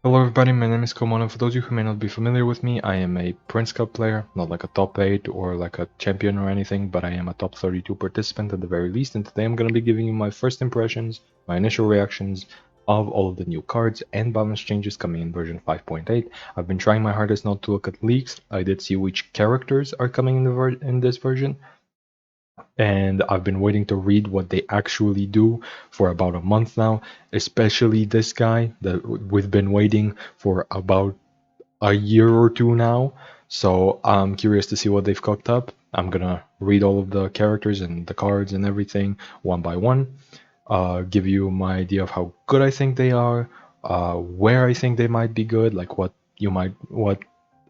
Hello everybody, my name is Komon, and for those of you who may not be familiar with me, I am a Prince Cup player, not like a top 8 or like a champion or anything, but I am a top 32 participant at the very least, and today I'm going to be giving you my first impressions, my initial reactions of all of the new cards and balance changes coming in version 5.8. I've been trying my hardest not to look at leaks. I did see which characters are coming in this version, and I've been waiting to read what they actually do for about a month now, especially this guy that we've been waiting for about a year or two now. So I'm curious to see what they've cooked up. I'm gonna read all of the characters and the cards and everything one by one, give you my idea of how good I think they are, where I think they might be good, like what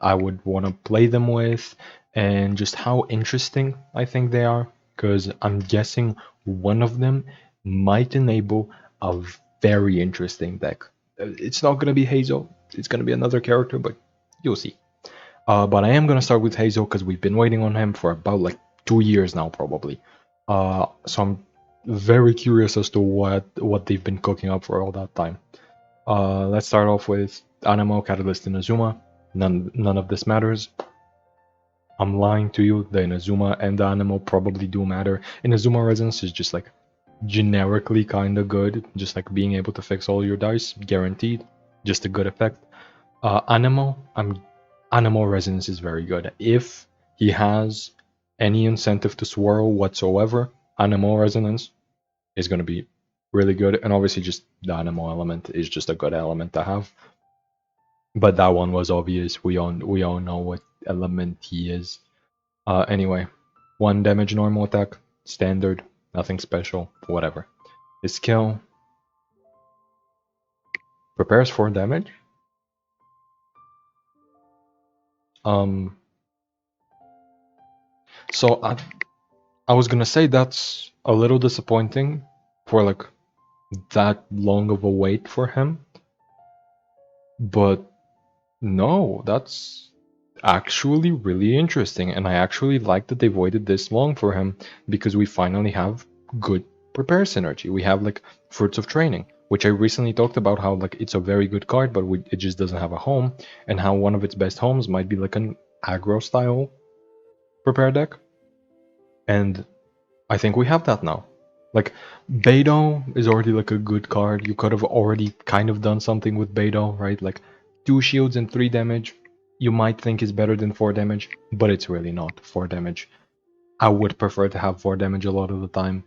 I would want to play them with, and just how interesting I think they are. Because I'm guessing one of them might enable a very interesting deck. It's not gonna be Heizou. It's gonna be another character, but you'll see. But I am gonna start with Heizou because we've been waiting on him for about like 2 years now, probably. So I'm very curious as to what they've been cooking up for all that time. Let's start off with Anemo, Catalyst, and Azuma. None of this matters. I'm lying to you. The Inazuma and the Anemo probably do matter. Inazuma Resonance is just like generically kind of good, just like being able to fix all your dice, guaranteed. Just a good effect. Anemo Resonance is very good. If he has any incentive to swirl whatsoever, Anemo Resonance is going to be really good. And obviously, just the Anemo element is just a good element to have. But that one was obvious. We all know what element he is. Anyway, 1 damage normal attack, standard, nothing special, whatever. His skill prepares 4 damage. So I was gonna say that's a little disappointing for like that long of a wait for him, but no, that's actually really interesting, and I actually like that they've waited this long for him because we finally have good prepare synergy. We have like Fruits of Training, which I recently talked about how like it's a very good card, but it just doesn't have a home, and how one of its best homes might be like an aggro style prepare deck, and I think we have that now. Like, Beidou is already like a good card. You could have already kind of done something with Beidou, right? Like 2 shields and 3 damage. You might think is better than 4 damage, but it's really not 4 damage. I would prefer to have 4 damage a lot of the time,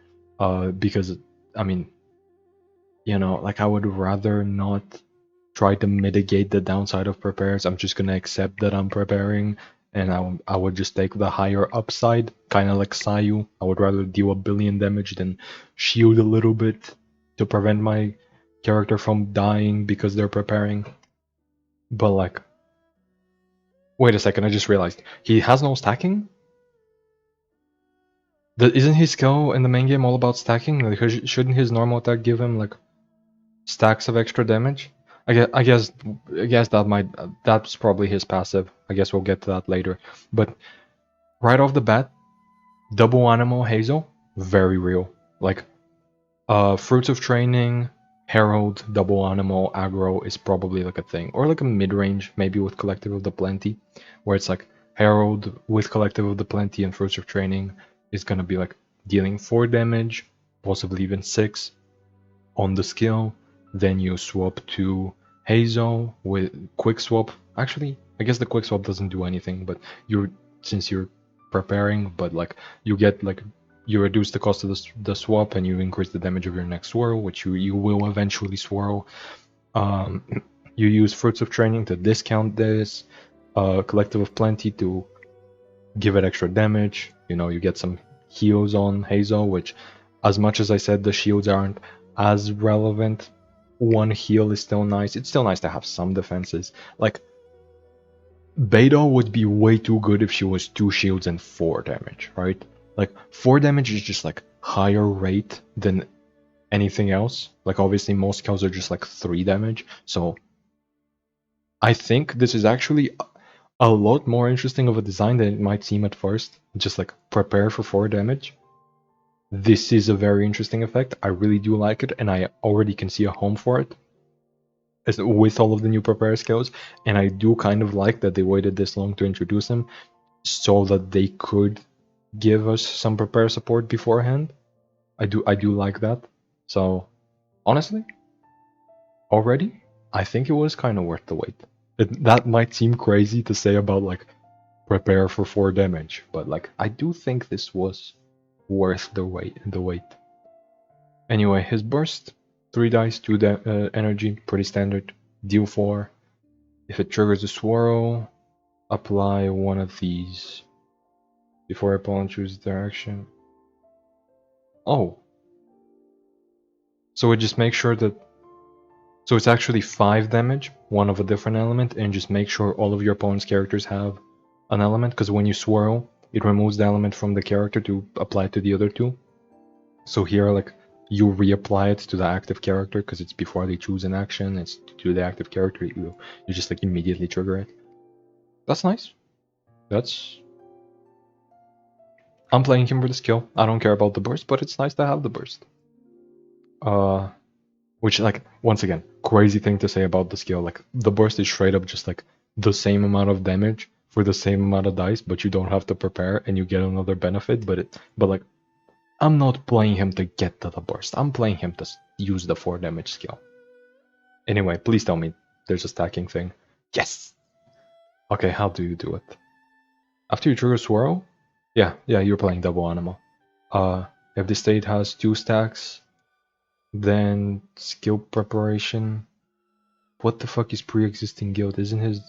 because, I mean, like I would rather not try to mitigate the downside of prepares. I'm just gonna accept that I'm preparing, and I would just take the higher upside, kind of like Sayu. I would rather deal a billion damage than shield a little bit to prevent my character from dying because they're preparing. But like, wait a second, I just realized he has no stacking. Isn't his skill in the main game all about stacking? Like, shouldn't his normal attack give him like stacks of extra damage? I guess that's probably his passive. I guess we'll get to that later. But right off the bat, double animal Heizou, very real. Like, Fruits of Training, Herald, double animal, aggro is probably like a thing. Or like a mid-range, maybe with Collective of the Plenty, where it's like Herald with Collective of the Plenty and Fruits of Training is gonna be like dealing 4 damage, possibly even 6 on the skill. Then you swap to Heizou with quick swap. Actually, I guess the quick swap doesn't do anything, but since you're preparing, but like you get like you reduce the cost of the swap and you increase the damage of your next swirl, which you will eventually swirl. Um, you use Fruits of Training to discount this, Collective of Plenty to give it extra damage. You get some heals on Heizou, which, as much as I said the shields aren't as relevant, 1 heal is still nice. It's still nice to have some defenses. Like, Beidou would be way too good if she was 2 shields and 4 damage, right? Like, 4 damage is just like higher rate than anything else. Like, obviously most kills are just like 3 damage. So I think this is actually a lot more interesting of a design than it might seem at first. Just like prepare for 4 damage. This is a very interesting effect. I really do like it, and I already can see a home for it. with all of the new prepare skills, and I do kind of like that they waited this long to introduce him so that they could give us some prepare support beforehand. I do like that. So honestly, already, I think it was kind of worth the wait. That might seem crazy to say about like prepare for 4 damage, but like I do think this was worth the wait. Anyway, his burst, 3 dice, 2 energy, pretty standard. Deal 4. If it triggers a swirl, apply one of these before opponent chooses their action. Oh, so it just makes sure that. So it's actually 5 damage, one of a different element, and just make sure all of your opponent's characters have an element, because when you swirl, it removes the element from the character to apply it to the other 2. So here, like, you reapply it to the active character because it's before they choose an action. It's to the active character. You just like immediately trigger it. That's nice. I'm playing him for the skill. I don't care about the burst, but it's nice to have the burst. Which, like, once again, crazy thing to say about the skill. Like, the burst is straight up just like the same amount of damage for the same amount of dice, but you don't have to prepare and you get another benefit. But like, I'm not playing him to get to the burst. I'm playing him to use the 4 damage skill. Anyway, please tell me there's a stacking thing. Yes! Okay, how do you do it? After you trigger Swirl? Yeah, you're playing double animal. If the state has 2 stacks, then skill preparation. What the fuck is pre-existing guild? Isn't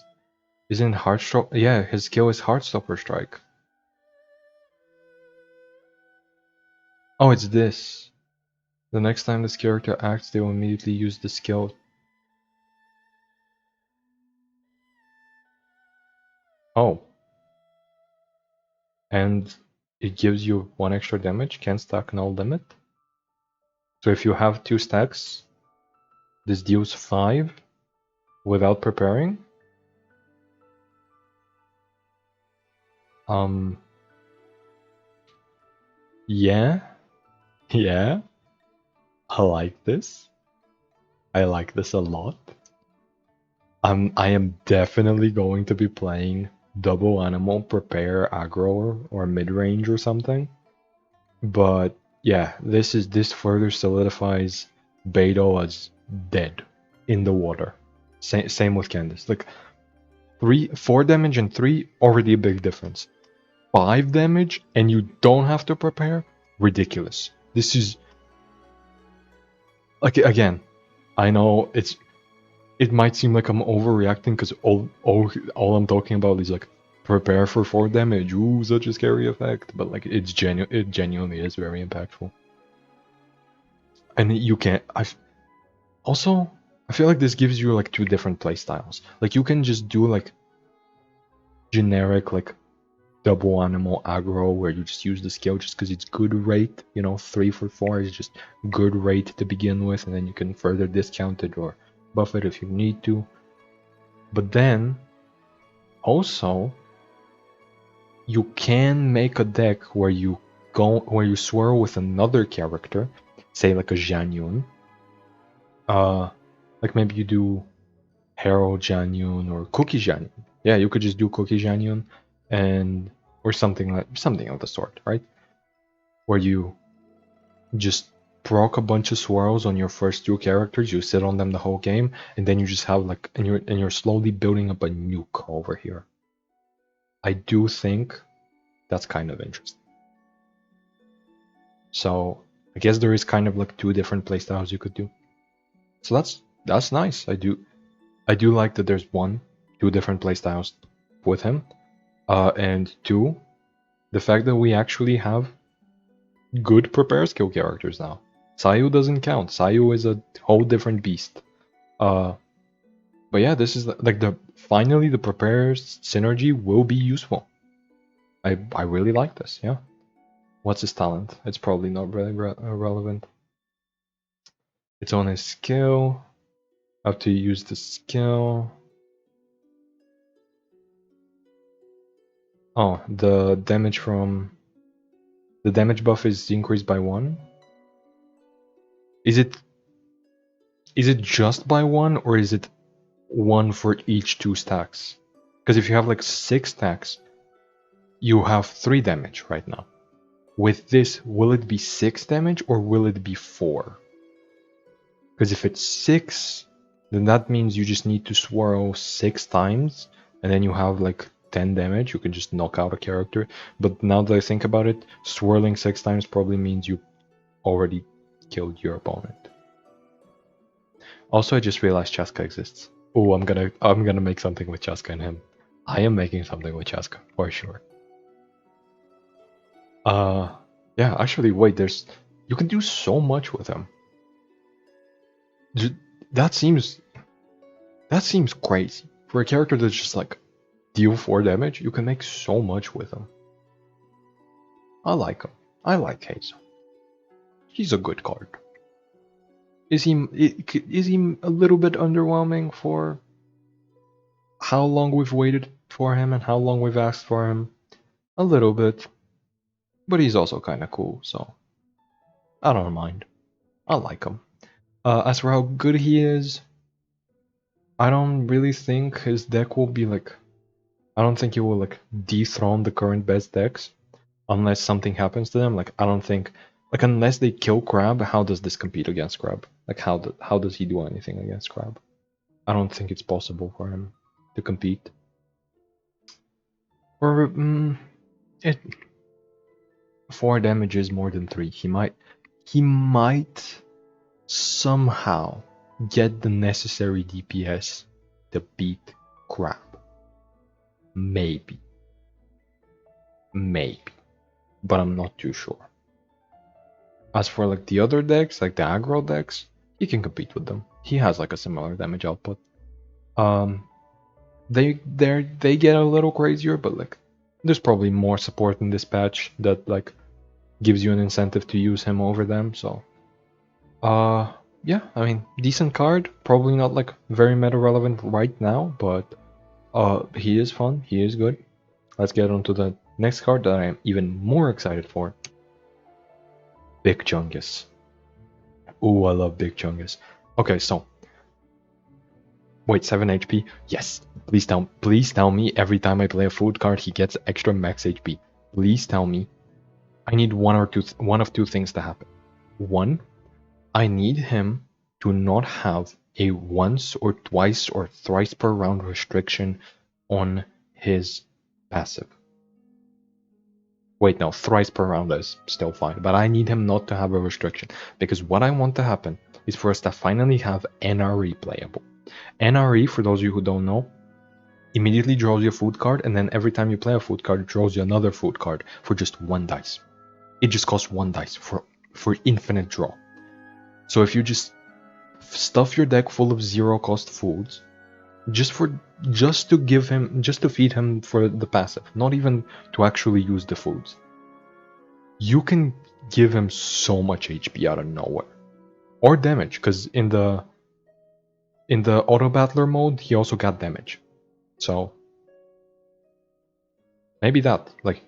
Heartstopper? Yeah, his skill is Heartstopper Strike. Oh, it's this. The next time this character acts, they will immediately use the skill. Oh. And it gives you 1 extra damage, can't stack null limit. So if you have 2 stacks, this deals 5 without preparing. Yeah. Yeah. I like this. I like this a lot. I am definitely going to be playing double animal, prepare aggro or mid-range or something. But yeah, this further solidifies Beidou as dead in the water. Same with Candace. Like 4 damage and 3 already a big difference. 5 damage and you don't have to prepare? Ridiculous. This is like, again, I know it might seem like I'm overreacting because all I'm talking about is like prepare for 4 damage. Ooh, such a scary effect. But like it genuinely is very impactful. And you can't I feel like this gives you like 2 different playstyles. Like you can just do like generic like double animal aggro where you just use the skill just because it's good rate, 3 for 4 is just good rate to begin with, and then you can further discount it or buff it if you need to. But then also you can make a deck where you swirl with another character, say like a Jianyun. Like maybe you do Herald Jianyun or Cookie Jianyun. Yeah, you could just do Cookie Jianyun and or something of the sort, right? Where you just proc a bunch of swirls on your first 2 characters, you sit on them the whole game, and then you just have like and you're slowly building up a nuke over here. I do think that's kind of interesting. So I guess there is kind of like 2 different playstyles you could do. So that's nice. I do like that there's 2 different playstyles with him. And 2, the fact that we actually have good prepare skill characters now. Sayu doesn't count. Sayu is a whole different beast. But yeah, this is like finally the prepare synergy will be useful. I really like this. Yeah. What's his talent? It's probably not really relevant. It's on his skill. Have to use the skill. Oh, the damage buff is increased by 1. Is is it just by one, or is it one for each 2 stacks? Because if you have like 6 stacks, you have 3 damage right now. With this, will it be 6 damage or will it be 4? Because if it's 6, then that means you just need to swirl 6 times, and then you have like 10 damage. You can just knock out a character. But now that I think about it, swirling 6 times probably means you already killed your opponent. Also, I just realized Chaska exists. Oh, I'm gonna make something with Chaska and him. I am making something with Chaska for sure. Yeah, actually, wait. You can do so much with him. That seems crazy for a character that's just like deal 4 damage. You can make so much with him. I like him. I like Heizou. He's a good card. Is he a little bit underwhelming for how long we've waited for him and how long we've asked for him? A little bit, but he's also kind of cool, so I don't mind. I like him. As for how good he is, I don't really think his deck will be like. I don't think he will like dethrone the current best decks unless something happens to them. Like I don't think like unless they kill Crab, how does this compete against Crab? Like how does he do anything against Crab? I don't think it's possible for him to compete. Or it 4 damage is more than 3. He might somehow get the necessary DPS to beat Crab. Maybe. But I'm not too sure. As for like the other decks, like the aggro decks, he can compete with them. He has like a similar damage output. They get a little crazier, but like there's probably more support in this patch that like gives you an incentive to use him over them. So, yeah, I mean, decent card. Probably not like very meta relevant right now, but he is fun. He is good. Let's get on to the next card that I am even more excited for. Big Chungus. Ooh, I love Big Chungus. Okay, so wait, 7 HP? Yes. Please tell me every time I play a food card he gets extra max HP. Please tell me. I need one of two things to happen. One, I need him to not have a once or twice or thrice per round restriction on his passive. Wait, no, thrice per round is still fine, but I need him not to have a restriction, because what I want to happen is for us to finally have NRE playable. NRE, for those of you who don't know, immediately draws you a food card, and then every time you play a food card, it draws you another food card for just 1 dice. It just costs 1 dice for infinite draw. So if you just stuff your deck full of 0-cost foods, just to feed him for the passive, not even to actually use the foods, you can give him so much HP out of nowhere. Or damage, because in the auto battler mode, he also got damage. So maybe that, like,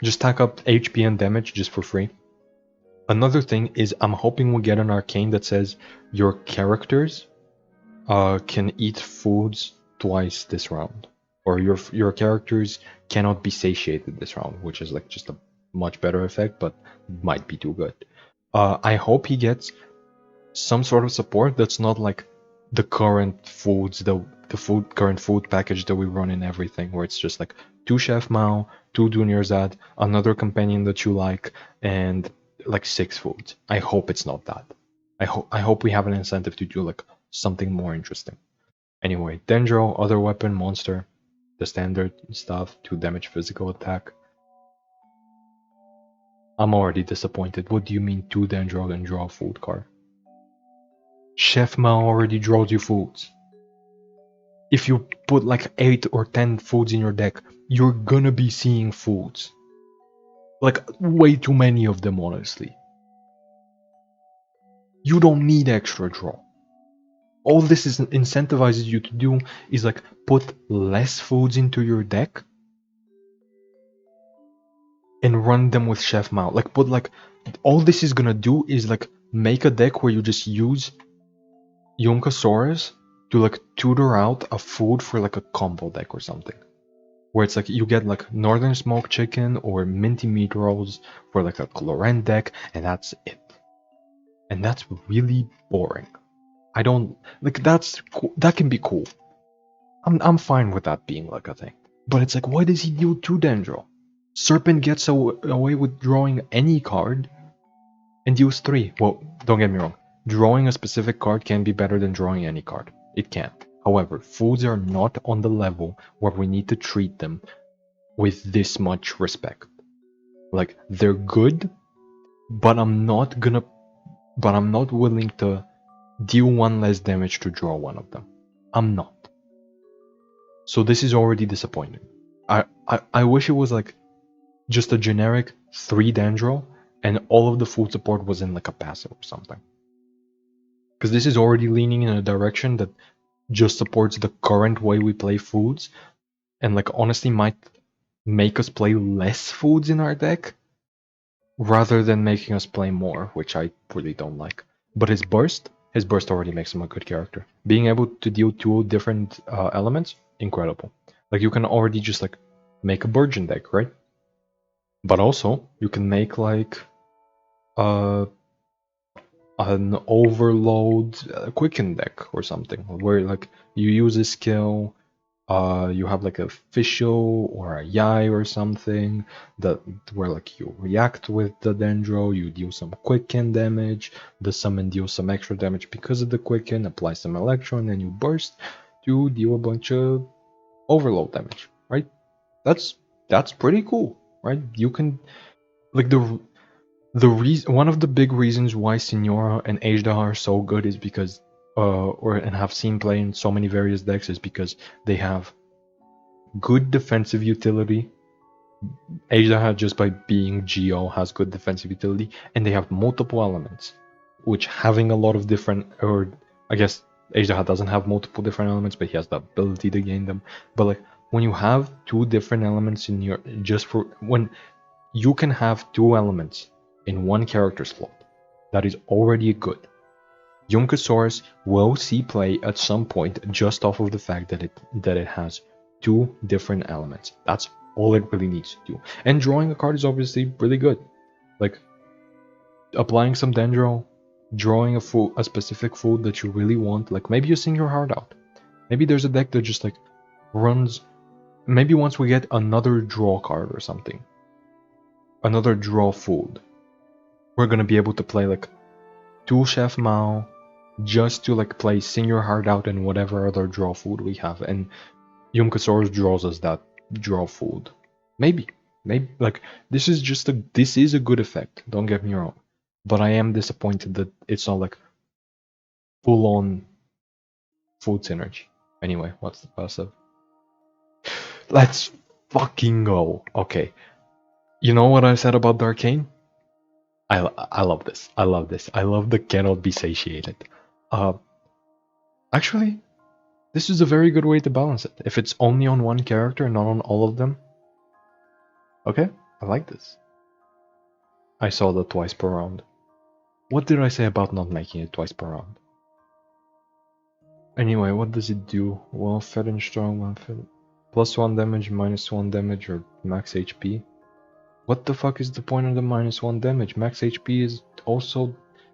just stack up HP and damage just for free. Another thing is I'm hoping we get an arcane that says your characters can eat foods twice this round, or your characters cannot be satiated this round, which is like just a much better effect, but might be too good. I hope he gets some sort of support that's not like the current foods, the current food package that we run in everything, where it's just like 2 Chef Mao, 2 Dunyarzad, another companion that you like, and like 6 foods. I hope it's not that. I hope we have an incentive to do like something more interesting. Anyway, Dendro, other weapon, monster, the standard stuff, 2 damage physical attack. I'm already disappointed. What do you mean 2 Dendro and draw a food card? Chef Mao already draws you foods. If you put like 8 or 10 foods in your deck, you're gonna be seeing foods. Like, way too many of them, honestly. You don't need extra draw. All this incentivizes you to do is like put less foods into your deck and run them with Chef Mao. Like, put like, all this is gonna do is like make a deck where you just use Yunkasaurus to like tutor out a food for like a combo deck or something. Where it's like you get like northern smoked chicken or minty meat rolls for like a Cloren deck, and that's it. And that's really boring. I don't like that's cool. That can be cool. I'm fine with that being like a thing. But it's like, why does he deal 2 Dendro? Serpent gets away with drawing any card and deals 3. Well, don't get me wrong. Drawing a specific card can be better than drawing any card. It can. However, foods are not on the level where we need to treat them with this much respect. Like, they're good, but I'm not willing to deal 1 less damage to draw one of them. I'm not. So this is already disappointing. I wish it was like just a generic 3 Dendro and all of the food support was in like a passive or something. Because this is already leaning in a direction that just supports the current way we play foods and like honestly might make us play less foods in our deck rather than making us play more, which I really don't like. But his burst already makes him a good character. Being able to deal 2 different elements, incredible. Like you can already just like make a Burgeon deck, right? But also you can make like uh an overload quicken deck or something where like you use a skill, you have like a Fischl or a Yai or something that where like you react with the Dendro, you deal some quicken damage, the summon deals some extra damage because of the quicken, apply some electron, and you burst to deal a bunch of overload damage, right? That's pretty cool, right? You can like the reason, one of the big reasons why Signora and Ajda are so good is because, and have seen play in so many various decks is because they have good defensive utility. Ajda just by being Geo has good defensive utility, and they have multiple elements, which having a lot of different, or I guess Ajda doesn't have multiple different elements, but he has the ability to gain them. But like when you have 2 different elements in your, just for when you can have 2 elements in 1 character slot. That is already good. Yunkasaurus will see play at some point just off of the fact that it has 2 different elements. That's all it really needs to do. And drawing a card is obviously really good. Like applying some Dendro, drawing a specific food that you really want. Like maybe you sing your heart out. Maybe there's a deck that just like runs. Maybe once we get another draw card or something, another draw food, we're gonna be able to play like 2 Chef Mao just to like play Sing Your Heart Out and whatever other draw food we have, and Yunkasaurus draws us that draw food. Maybe like this is a good effect. Don't get me wrong, but I am disappointed that it's not like full on food synergy. Anyway, what's the passive? Let's fucking go. Okay, you know what I said about the arcane? I love this. I love this. I love the cannot be satiated. Uh, actually, this is a very good way to balance it. If it's only on 1 character and not on all of them. Okay, I like this. I saw that twice per round. What did I say about not making it twice per round? Anyway, what does it do? Well, fed and strong, well fed. +1 damage, -1 damage, or max HP? What the fuck is the point of the -1 damage? Max HP is also...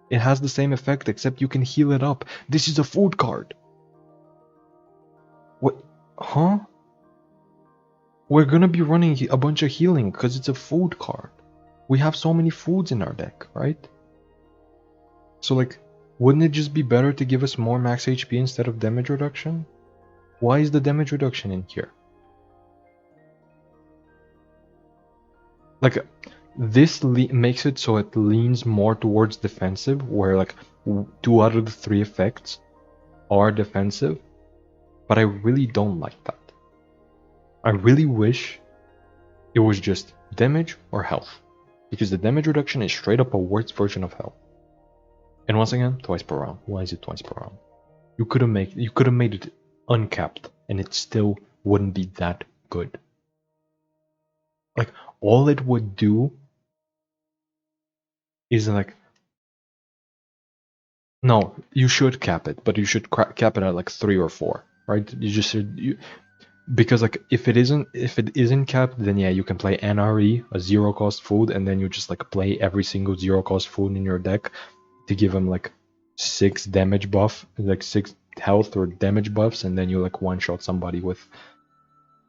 It has the same effect, except you can heal it up. This is a food card! What? Huh? We're gonna be running a bunch of healing because it's a food card. We have so many foods in our deck, right? So like, wouldn't it just be better to give us more max HP instead of damage reduction? Why is the damage reduction in here? Like, this makes it so it leans more towards defensive, where like 2 out of the 3 effects are defensive, but I really don't like that. I really wish it was just damage or health, because the damage reduction is straight up a worse version of health. And once again, twice per round. Why is it twice per round? You could have made it uncapped, and it still wouldn't be that good. Like all it would do is like No, you should cap it, but you should cap it at like 3 or 4, right? You just should, because like if it isn't capped, then yeah, you can play NRE, a zero cost food, and then you just like play every single zero cost food in your deck to give him like 6 damage buff, like 6 health or damage buffs, and then you like one shot somebody with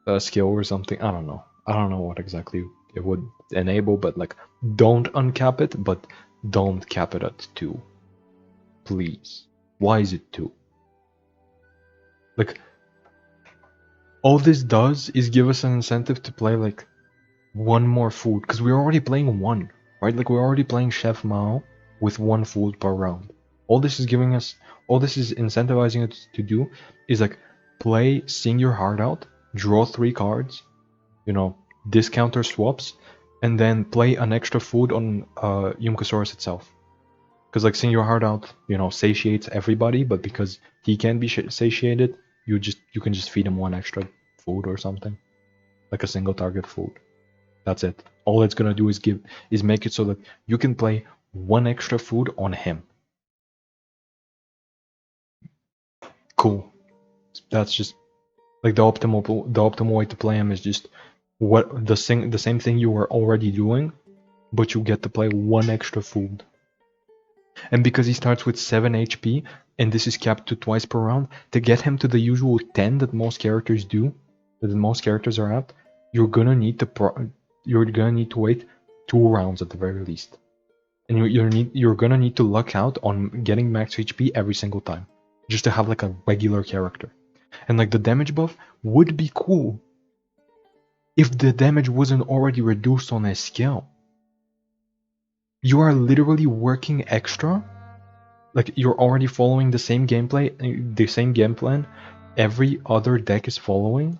a skill or something. I don't know what exactly it would enable, but like don't uncap it, but don't cap it at 2. Please. Why is it 2? Like all this does is give us an incentive to play like one more food, because we're already playing one, right? Like we're already playing Chef Mao with one food per round. All this is giving us, all this is incentivizing us to do is like play Sing Your Heart Out, draw 3 cards, discount or swaps, and then play an extra food on Yumkasaurus itself. Because like Sing Your Heart Out, satiates everybody, but because he can be satiated, you can just feed him one extra food or something, like a single target food. That's it. All it's gonna do is make it so that you can play one extra food on him. Cool. That's just like the optimal way to play him is just the same thing you were already doing, but you get to play one extra food. And because he starts with 7 HP, and this is capped to twice per round, to get him to the usual 10 that most characters do, that most characters are at, you're gonna need to wait 2 rounds at the very least. And you're gonna need to luck out on getting max HP every single time, just to have like a regular character. And like the damage buff would be cool if the damage wasn't already reduced on a skill. You are literally working extra, like you're already following the same game plan every other deck is following,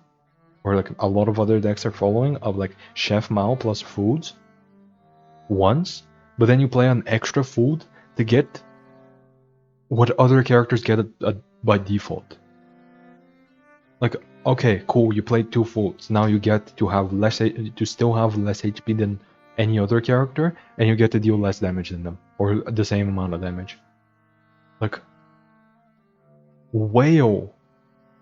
or like a lot of other decks are following, of like Chef Mao plus foods once, but then you play an extra food to get what other characters get by default. Like, okay, cool, you played 2 foods, now you get to still have less HP than any other character, and you get to deal less damage than them, or the same amount of damage. Like, Whale,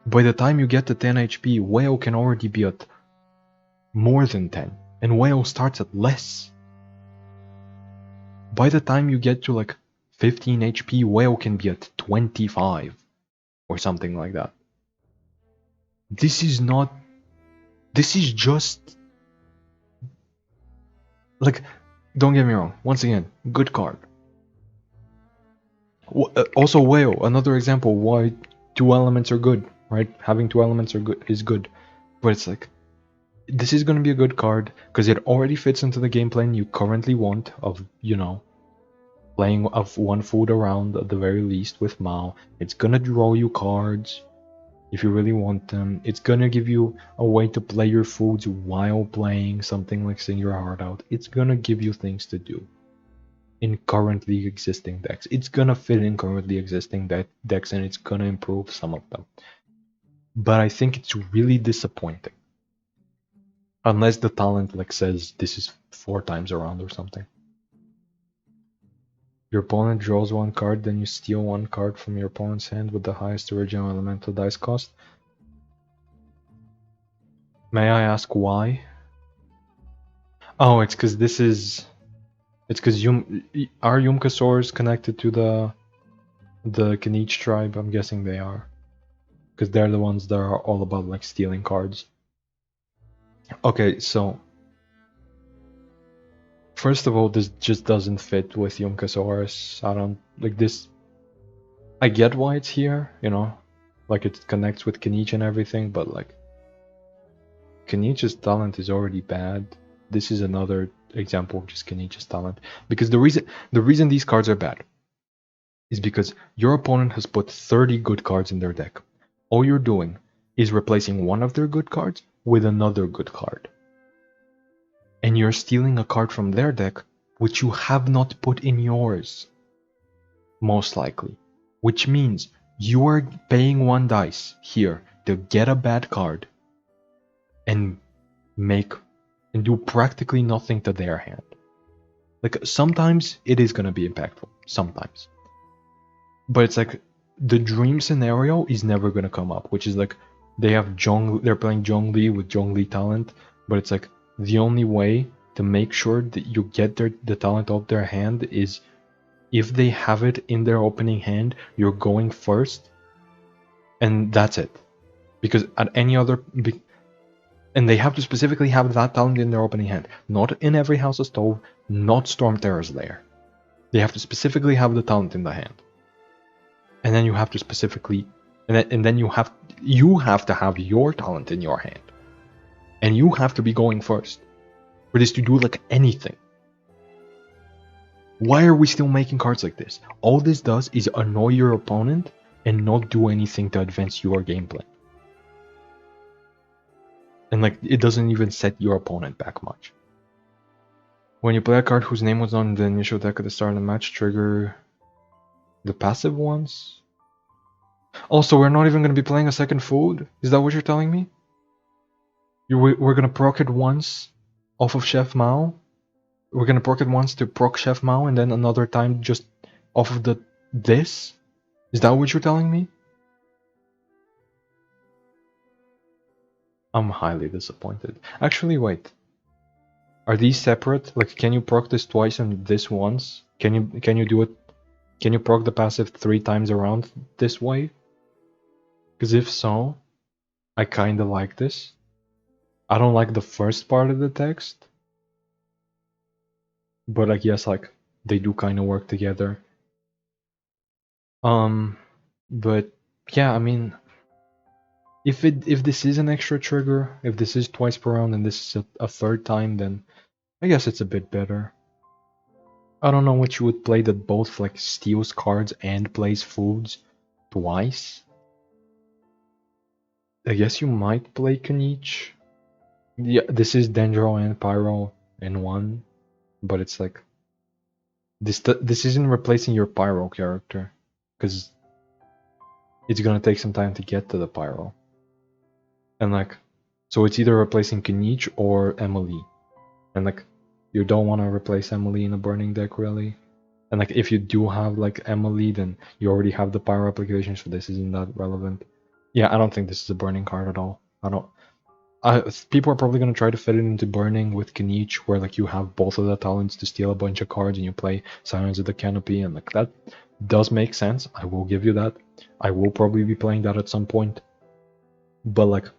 by the time you get to 10 HP, Whale can already be at more than 10, and Whale starts at less. By the time you get to like 15 HP, Whale can be at 25, or something like that. This is just like, don't get me wrong, once again, good card. Also, Whale, another example why 2 elements are good, right? Having 2 elements is good, but it's like, this is going to be a good card because it already fits into the game plan you currently want of, playing of one food around at the very least with Mao. It's going to draw you cards if you really want them. It's going to give you a way to play your foods while playing something like Sing Your Heart Out. It's going to give you things to do in currently existing decks. It's going to fit in currently existing decks, and it's going to improve some of them. But I think it's really disappointing. Unless the talent like says this is 4 times around or something. Your opponent draws 1 card, then you steal 1 card from your opponent's hand with the highest original elemental dice cost. May I ask why? Oh, it's because it's because are Yumkasaurs connected to the Kniech tribe? I'm guessing they are, because they're the ones that are all about like stealing cards. Okay, so first of all, this just doesn't fit with Yumkasaurus. I don't like this. I get why it's here, like it connects with Kniech and everything, but like Kniech's talent is already bad. This is another example of just Kniech's talent, because the reason these cards are bad is because your opponent has put 30 good cards in their deck. All you're doing is replacing one of their good cards with another good card, and you're stealing a card from their deck which you have not put in yours, most likely, which means you are paying 1 dice here to get a bad card and do practically nothing to their hand. Like, sometimes it is gonna be impactful, sometimes. But it's like the dream scenario is never gonna come up, which is like they're playing Zhongli with Zhongli talent, but it's like the only way to make sure that you get the talent off their hand is if they have it in their opening hand, you're going first, and that's it. Because at any other and they have to specifically have that talent in their opening hand, not in every House of Stove, not Storm Terror's Lair. They have to specifically have the talent in the hand. And then you have to specifically and then you have to have your talent in your hand. And you have to be going first for this to do like anything. Why are we still making cards like this? All this does is annoy your opponent and not do anything to advance your gameplay. And like it doesn't even set your opponent back much. When you play a card whose name was on the initial deck at the start of the match, trigger the passive ones. Also, we're not even going to be playing a second food? Is that what you're telling me? We're going to proc it once off of Chef Mao? We're going to proc it once to proc Chef Mao and then another time just off of this? Is that what you're telling me? I'm highly disappointed. Actually, wait. Are these separate? Like, can you proc this twice and this once? Can you do it? Can you proc the passive 3 times around this way? Because if so, I kinda like this. I don't like the first part of the text, but I guess like they do kind of work together. But yeah, I mean, if this is an extra trigger, if this is twice per round and this is a third time, then I guess it's a bit better. I don't know what you would play that both like steals cards and plays foods twice. I guess you might play Kniech. Yeah, this is Dendro and Pyro in one, but it's like this isn't replacing your Pyro character, because it's gonna take some time to get to the Pyro. And like, so it's either replacing Kniech or Emily. And like, you don't want to replace Emily in a burning deck really. And like, if you do have like Emily, then you already have the Pyro application, so this isn't that relevant. Yeah, I don't think this is a burning card at all. People are probably gonna try to fit it into burning with Kniech, where like you have both of the talents to steal a bunch of cards and you play Silence of the Canopy, and like that does make sense. I will give you that. I will probably be playing that at some point. But like,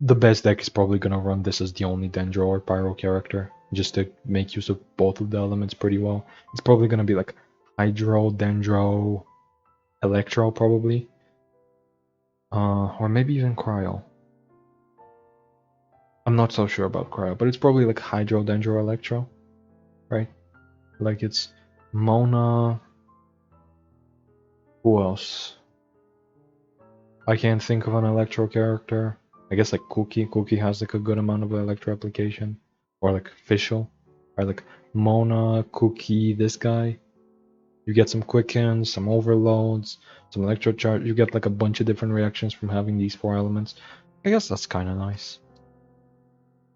the best deck is probably gonna run this as the only Dendro or Pyro character, just to make use of both of the elements pretty well. It's probably gonna be like Hydro, Dendro, Electro probably. Or maybe even Cryo. I'm not so sure about Cryo, but it's probably like Hydro, Dendro, Electro, right? Like it's Mona. Who else? I can't think of an Electro character. I guess like Cookie. Cookie has like a good amount of Electro application. Or like Fischl. Or like Mona, Cookie, this guy. You get some quickens, some overloads, some electro charge. You get like a bunch of different reactions from having these 4 elements. I guess that's kind of nice.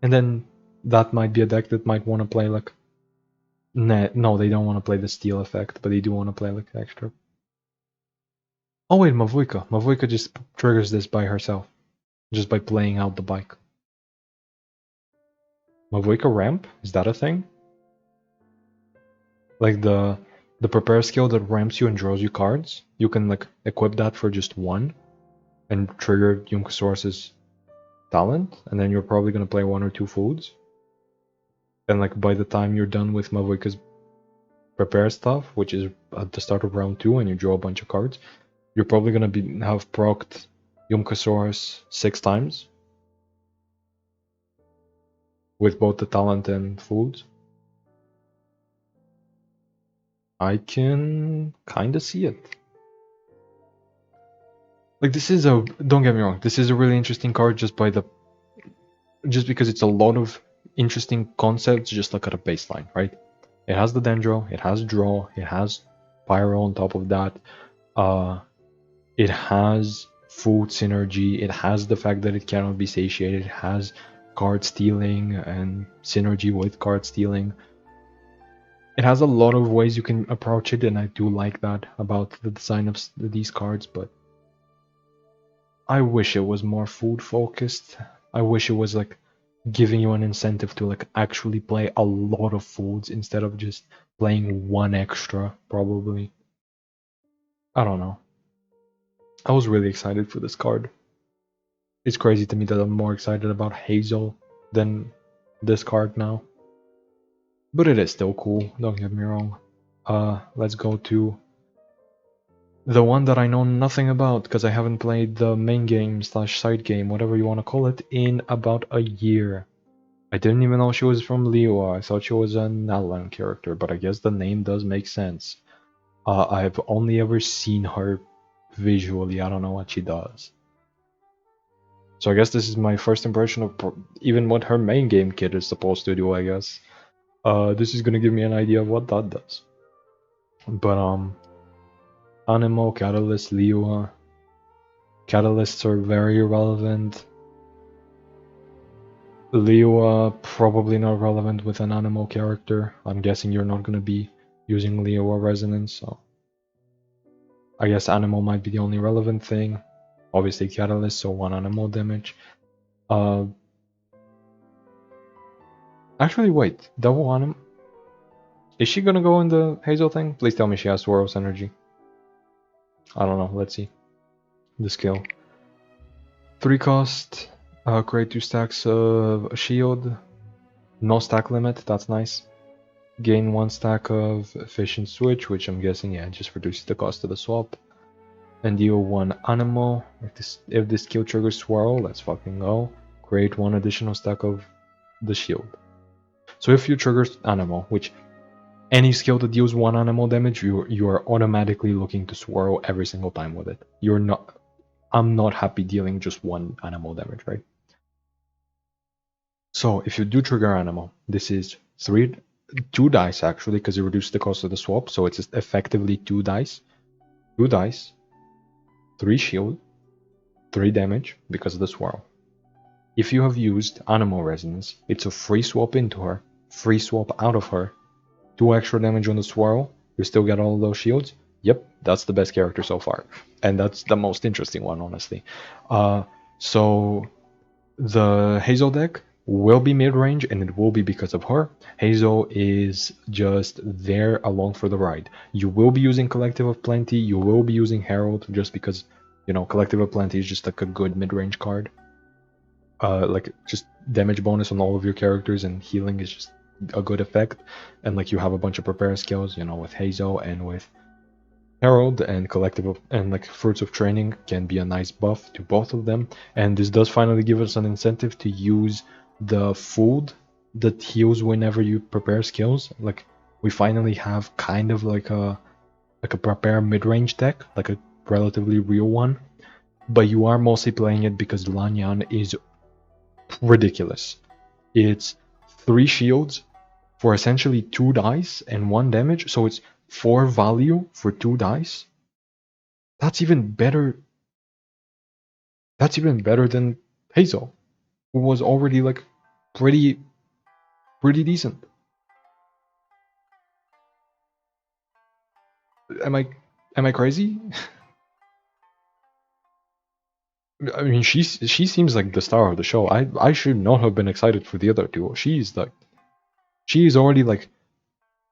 And then that might be a deck that might want to play like... No, they don't want to play the steal effect, but they do want to play like extra. Oh wait, Mavuika. Mavuika just triggers this by herself. Just by playing out the bike. Mavuika ramp? Is that a thing? Like the prepare skill that ramps you and draws you cards? You can like equip that for just 1 and trigger Yunkasaurus's talent, and then you're probably gonna play 1 or 2 foods. And like by the time you're done with Mavuika's prepare stuff, which is at the start of round 2, and you draw a bunch of cards, you're probably gonna have procced Yumkasaurus 6 times with both the talent and foods. I can kinda see it. Like this is don't get me wrong, this is a really interesting card just because it's a lot of interesting concepts just like at a baseline, right? It has the Dendro, it has Draw, it has Pyro on top of that. It has food synergy, it has the fact that it cannot be satiated, it has card stealing and synergy with card stealing. It has a lot of ways you can approach it, and I do like that about the design of these cards, but I wish it was more food focused. I wish it was like giving you an incentive to like actually play a lot of foods instead of just playing one extra, probably. I don't know. I was really excited for this card. It's crazy to me that I'm more excited about Heizou than this card now. But it is still cool, don't get me wrong. Let's go to the one that I know nothing about because I haven't played the main game slash side game, whatever you want to call it, in about a year. I didn't even know she was from Liyue. I thought she was an Outland character, but I guess the name does make sense. I've only ever seen her visually. I don't know what she does. So I guess this is my first impression of even what her main game kit is supposed to do, I guess. This is gonna give me an idea of what that does. But Anemo, Catalyst, Liyue. Catalysts are very relevant. Liyue probably not relevant with an Anemo character. I'm guessing you're not gonna be using Liyue Resonance, so I guess Anemo might be the only relevant thing. Obviously Catalyst, so 1 Anemo damage. Actually, wait, double Anemo? Is she gonna go in the Heizou thing? Please tell me she has Swaros energy. I don't know, let's see. The skill. 3 cost, create 2 stacks of shield. No stack limit, that's nice. Gain 1 stack of efficient switch, which I'm guessing, yeah, just reduces the cost of the swap. And deal 1 Anemo. If this skill triggers Swirl, let's fucking go. Create 1 additional stack of the shield. So if you trigger Anemo, which any skill that deals 1 Anemo damage, you are automatically looking to swirl every single time with it. I'm not happy dealing just 1 Anemo damage, right? So if you do trigger Anemo, this is 2 dice actually, because it reduces the cost of the swap, so it's effectively 2 dice. 2 dice, 3 shield, 3 damage because of the swirl. If you have used Anemo Resonance, it's a free swap into her, free swap out of her, 2 extra damage on the swirl, you still get all of those shields. Yep, that's the best character so far. And that's the most interesting one, honestly. So the Heizou deck will be mid-range, and it will be because of her. Heizou is just there along for the ride. You will be using Collective of Plenty, you will be using Herald, just because, you know, Collective of Plenty is just like a good mid-range card. Like just damage bonus on all of your characters, and healing is just a good effect. And like you have a bunch of prepare skills, you know, with Heizou and with Herald, and Collective of, and like Fruits of Training can be a nice buff to both of them. And this does finally give us an incentive to use the food that heals whenever you prepare skills. Like we finally have kind of like a prepare mid-range deck, like a relatively real one. But you are mostly playing it because Lanyan is ridiculous. It's 3 shields for essentially 2 dice and 1 damage, so it's 4 value for 2 dice. That's even better. That's even better than Heizou, who was already like pretty decent. Am I crazy? I mean, she seems like the star of the show. I should not have been excited for the other two. She's already like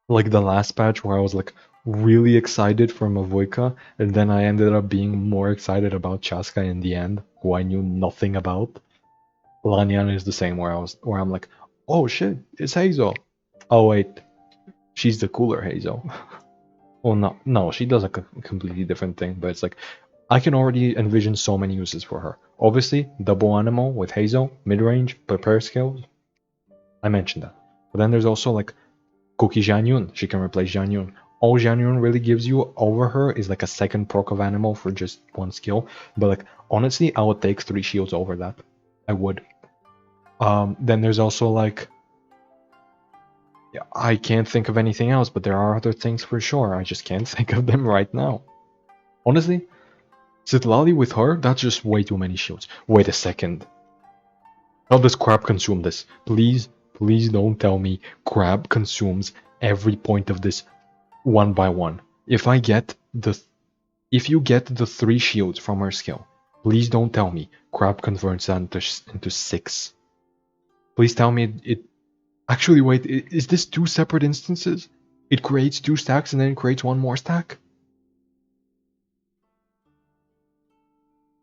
the last patch where I was like really excited for Mavoika, and then I ended up being more excited about Chaska in the end, who I knew nothing about. Lanyan is the same, where I'm like, oh shit, it's Heizou. Oh wait, she's the cooler Heizou. Well, no, she does a completely different thing, but it's like I can already envision so many uses for her. Obviously, double animal with Heizou, mid-range, prepare skills. I mentioned that. But then there's also like Cookie Jianyun. She can replace Jianyun. All Jianyun really gives you over her is like a second proc of animal for just 1 skill. But like honestly, I would take 3 shields over that. I would. Then there's also like, I can't think of anything else, but there are other things for sure. I just can't think of them right now. Honestly, Citlali with her, that's just way too many shields. Wait a second. How does Crab consume this? Please don't tell me Crab consumes every point of this one by one. If you get the 3 shields from her skill, please don't tell me Crab converts that into 6. Please tell me it actually, wait, is this 2 separate instances? It creates 2 stacks and then it creates 1 more stack?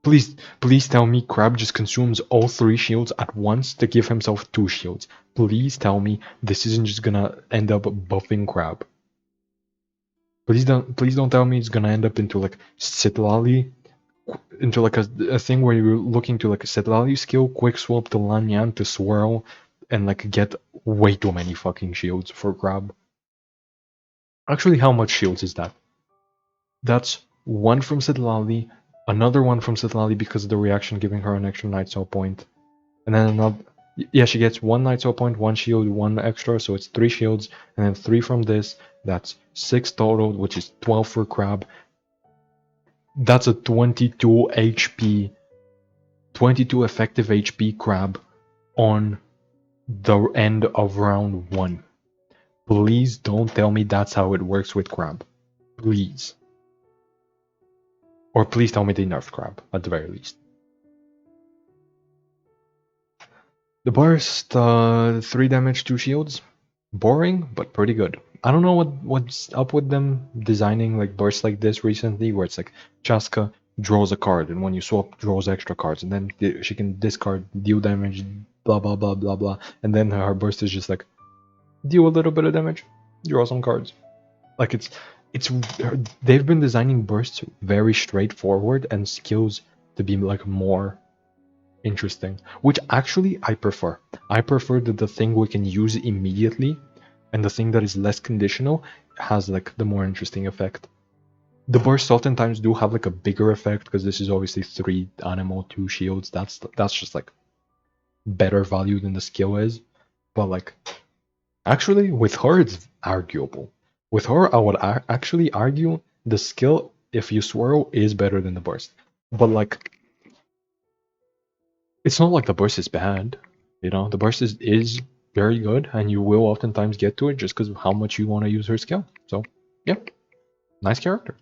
Please tell me Crab just consumes all 3 shields at once to give himself 2 shields. Please tell me this isn't just gonna end up buffing Crab. Please don't tell me it's gonna end up into like Sitlali, into like a thing where you're looking to like a Sitlali skill, quick swap to Lanyan to swirl, and like get way too many fucking shields for Crab. Actually, how much shields is that? That's 1 from Sitlali, another 1 from Sitlali because of the reaction giving her an extra Night Soul point, and then another. Yeah, she gets 1 Night Soul point, 1 shield, 1 extra, so it's 3 shields, and then 3 from this. That's 6 total, which is 12 for Crab. That's a 22 HP, 22 effective HP Crab on the end of round 1. Please don't tell me that's how it works with Crab. Please. Or please tell me they nerfed Crab, at the very least. The burst, 3 damage, 2 shields. Boring, but pretty good. I don't know what's up with them designing like bursts like this recently, where it's like Chaska draws a card, and when you swap, draws extra cards, and then she can discard, deal damage, blah blah blah blah blah, and then her burst is just like deal a little bit of damage, draw some cards. Like it's they've been designing bursts very straightforward and skills to be like more interesting, which actually I prefer. I prefer that the thing we can use immediately and the thing that is less conditional has like the more interesting effect. The bursts oftentimes do have like a bigger effect because this is obviously 3 animal, 2 shields. That's just like better value than the skill is. But like actually with her it's arguable. With her I would actually argue the skill, if you swirl, is better than the burst. But like it's not like the burst is bad, you know. The burst is very good, and you will oftentimes get to it just because of how much you want to use her skill. So, yeah, nice character.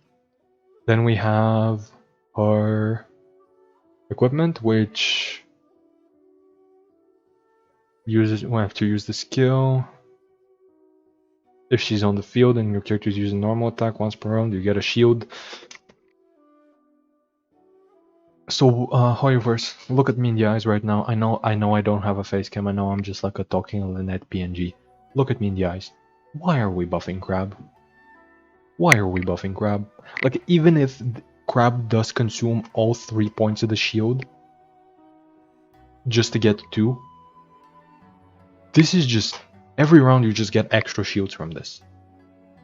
Then we have her equipment, which uses we have to use the skill. If she's on the field and your character is using normal attack once per round, you get a shield. So, Hoyoverse, look at me in the eyes right now. I know I don't have a face cam. I know I'm just like a talking Lynette PNG. Look at me in the eyes. Why are we buffing Crab? Why are we buffing Crab? Like, even if Crab does consume all 3 points of the shield just to get 2, this is just every round you just get extra shields from this.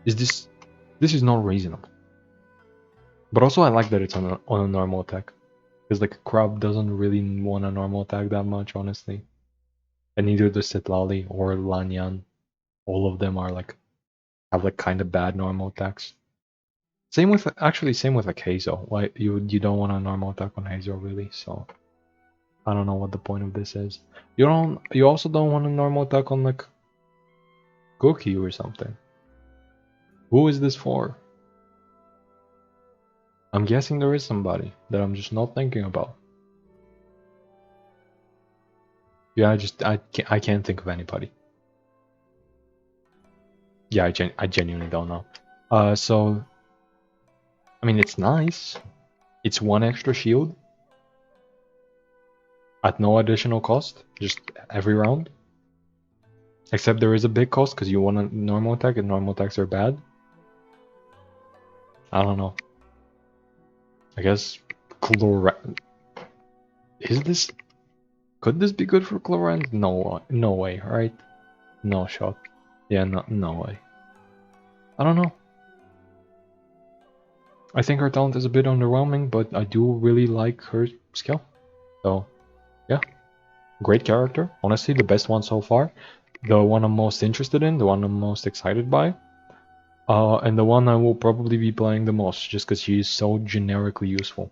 This is not reasonable. But also I like that it's on a normal attack. Because like Crab doesn't really want a normal attack that much, honestly. And neither does Sitlali or Lanyan. All of them are like have like kind of bad normal attacks. Same with like Heizou. Like you don't want a normal attack on Heizou really, so I don't know what the point of this is. You also don't want a normal attack on like Cookie or something. Who is this for? I'm guessing there is somebody that I'm just not thinking about. Yeah, I can't think of anybody. Yeah, I genuinely don't know. So I mean, it's nice. It's 1 extra shield at no additional cost, just every round. Except there is a big cost because you want a normal attack, and normal attacks are bad. I don't know. I guess is this? Could this be good for Chlorant? No way, right? No shot. Yeah, no way. I don't know. I think her talent is a bit underwhelming, but I do really like her skill. So, yeah. Great character. Honestly, the best one so far. The one I'm most interested in, the one I'm most excited by. And the one I will probably be playing the most, just because she is so generically useful.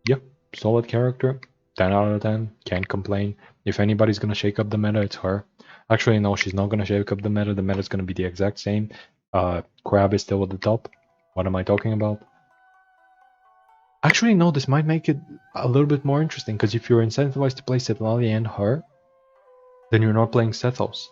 Yeah, solid character. 10 out of 10. Can't complain. If anybody's gonna shake up the meta, it's her. Actually, no, she's not gonna shake up the meta. The meta's gonna be the exact same. Crab is still at the top. What am I talking about? Actually, no, this might make it a little bit more interesting, because if you're incentivized to play Citlali and her, then you're not playing Sethos.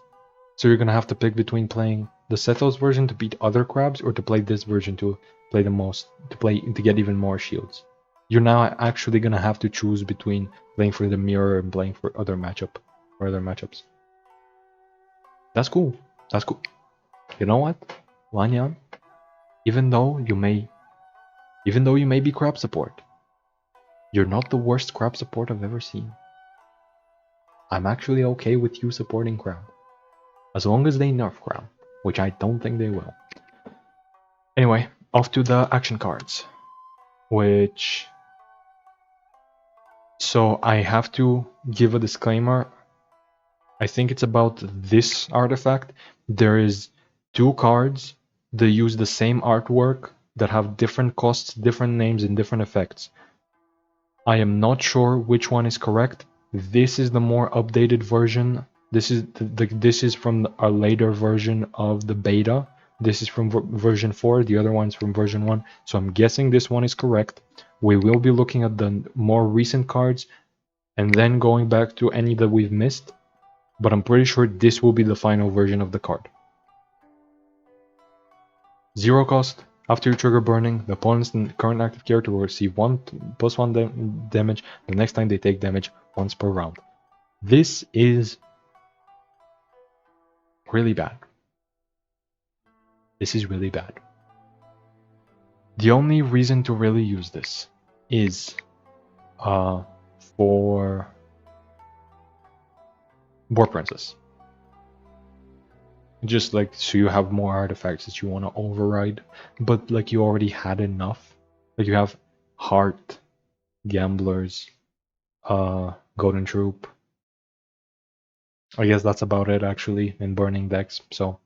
So you're gonna have to pick between playing the Sethos version to beat other crabs, or to play this version to play the most, to get even more shields. You're now actually gonna have to choose between playing for the mirror and playing for other matchups. That's cool. That's cool. You know what, Lanyan? Even though you may be crab support, you're not the worst crab support I've ever seen. I'm actually okay with you supporting crab, as long as they nerf crab, which I don't think they will. Anyway, off to the action cards, which... So I have to give a disclaimer. I think it's about this artifact. There is 2 cards that use the same artwork that have different costs, different names, and different effects. I am not sure which one is correct. This is the more updated version. This is from a later version of the beta. This is from version 4, the other one's from version 1. So I'm guessing this one is correct. We will be looking at the more recent cards and then going back to any that we've missed. But I'm pretty sure this will be the final version of the card. 0 cost. After you trigger burning, the opponent's current active character will receive +1 damage the next time they take damage once per round. This is really bad. This is really bad. The only reason to really use this is for War Princess. Just like so you have more artifacts that you want to override, but like you already had enough. Like you have Heart, Gamblers, Golden Troop. I guess that's about it actually in burning decks. So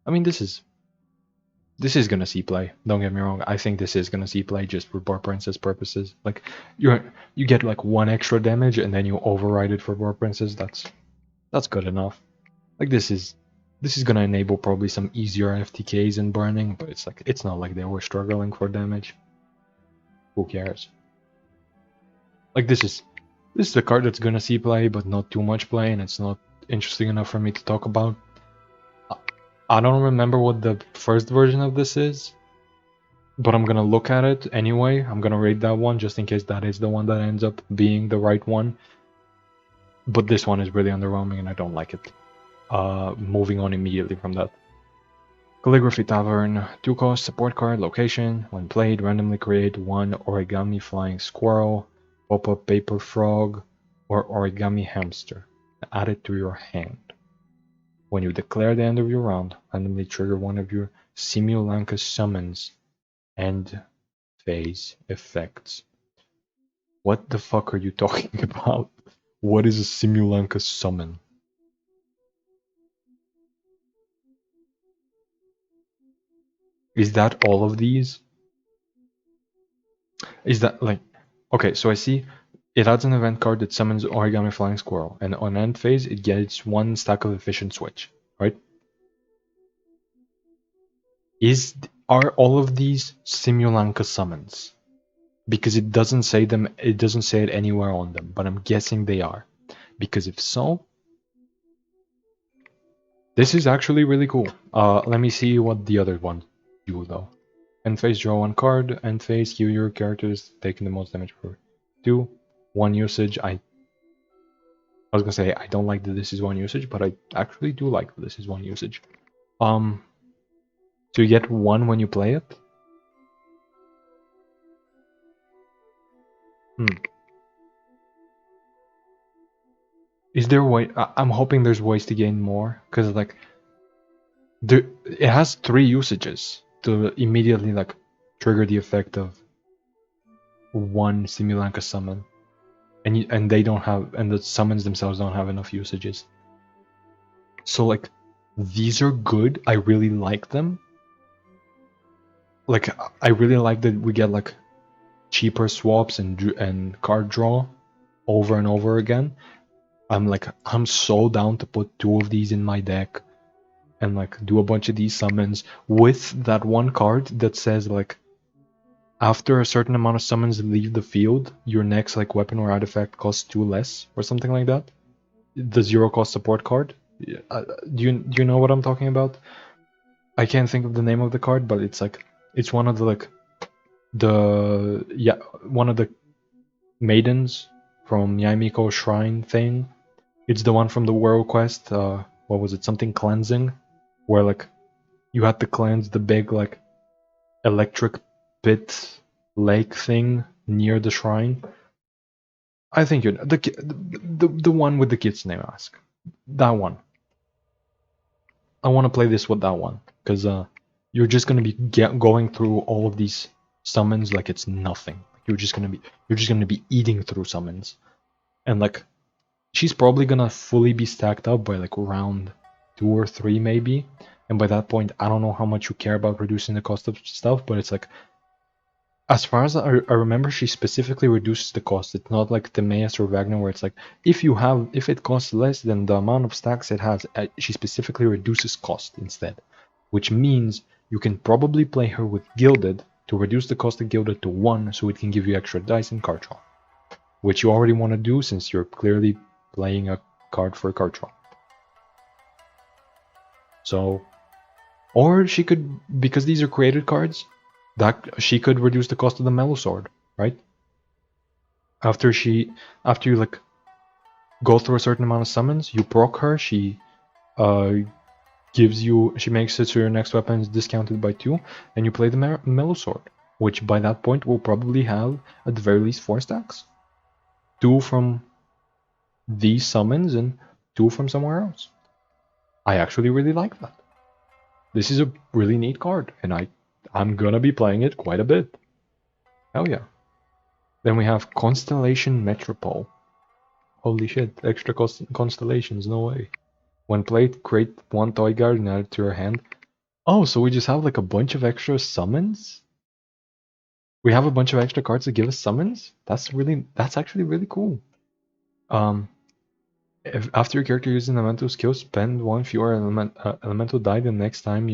I mean this is gonna see play. Don't get me wrong. I think this is gonna see play just for War Princess purposes. Like you get like 1 extra damage and then you override it for War Princess. That's good enough. Like this is gonna enable probably some easier FTKs in burning, but it's not like they were struggling for damage. Who cares? Like this is a card that's gonna see play, but not too much play, and it's not interesting enough for me to talk about. I don't remember what the first version of this is, but I'm gonna look at it anyway. I'm gonna rate that one just in case that is the one that ends up being the right one. But this one is really underwhelming and I don't like it. Moving on immediately from that. Calligraphy Tavern, 2 cost, support card, location. When played, randomly create 1 origami flying squirrel, pop-up paper frog, or origami hamster. Add it to your hand. When you declare the end of your round, randomly trigger one of your Simulanka summons and phase effects. What the fuck are you talking about? What is a Simulanka summon? Is that all of these? Is that like... Okay, so I see it adds an event card that summons Origami Flying Squirrel, and on end phase it gets 1 stack of efficient switch, right? Are all of these Simulanka summons? Because it doesn't say it anywhere on them, but I'm guessing they are. Because if so, this is actually really cool. Let me see what the other ones do though. End phase, draw 1 card. End phase, heal your characters taking the most damage for 2. 1 usage. I was gonna say I don't like that this is 1 usage, but I actually do like that this is 1 usage. So you get 1 when you play it. Is there a way? I'm hoping there's ways to gain more, because like it has 3 usages to immediately like trigger the effect of 1 Simulanka summon, and they don't have, and the summons themselves don't have enough usages. So like these are good. I really like them. Like I really like that we get like cheaper swaps and card draw over and over again. I'm so down to put 2 of these in my deck and like do a bunch of these summons with that one card that says like after a certain amount of summons leave the field, your next like weapon or artifact costs 2 less or something like that. The 0 cost support card. Do you know what I'm talking about? I can't think of the name of the card, but it's like it's one of the like one of the maidens from Yaimiko Shrine thing. It's the one from the World Quest. What was it? Something cleansing, where like you had to cleanse the big like electric pit lake thing near the shrine. I think you know the one with the kitsune mask. That one. I want to play this with that one because you're just gonna be going through all of these summons like it's nothing. You're just gonna be eating through summons, and like she's probably gonna fully be stacked up by like round 2 or 3 maybe. And by that point, I don't know how much you care about reducing the cost of stuff, but it's like as far as I remember, she specifically reduces the cost. It's not like Timaeus or Wagner where it's like if it costs less than the amount of stacks it has, she specifically reduces cost instead, which means you can probably play her with Gilded to reduce the cost of Gilded to 1 so it can give you extra dice and card draw, which you already want to do since you're clearly playing a card for a card draw. So, or she could, because these are created cards, that she could reduce the cost of the Mellow Sword, right? After you like go through a certain amount of summons, you proc her, she she makes it so your next weapon is discounted by 2, and you play the Mellow Sword, which by that point will probably have at the very least 4 stacks. 2 from these summons and 2 from somewhere else. I actually really like that. This is a really neat card, and I'm gonna be playing it quite a bit. Hell yeah. Then we have Constellation Metropole. Holy shit, extra constellations, no way. When played, create 1 toy guard and add it to your hand. Oh, so we just have like a bunch of extra summons? We have a bunch of extra cards that give us summons? That's actually really cool. If after your character uses an elemental skill, spend 1 fewer elemental die the next time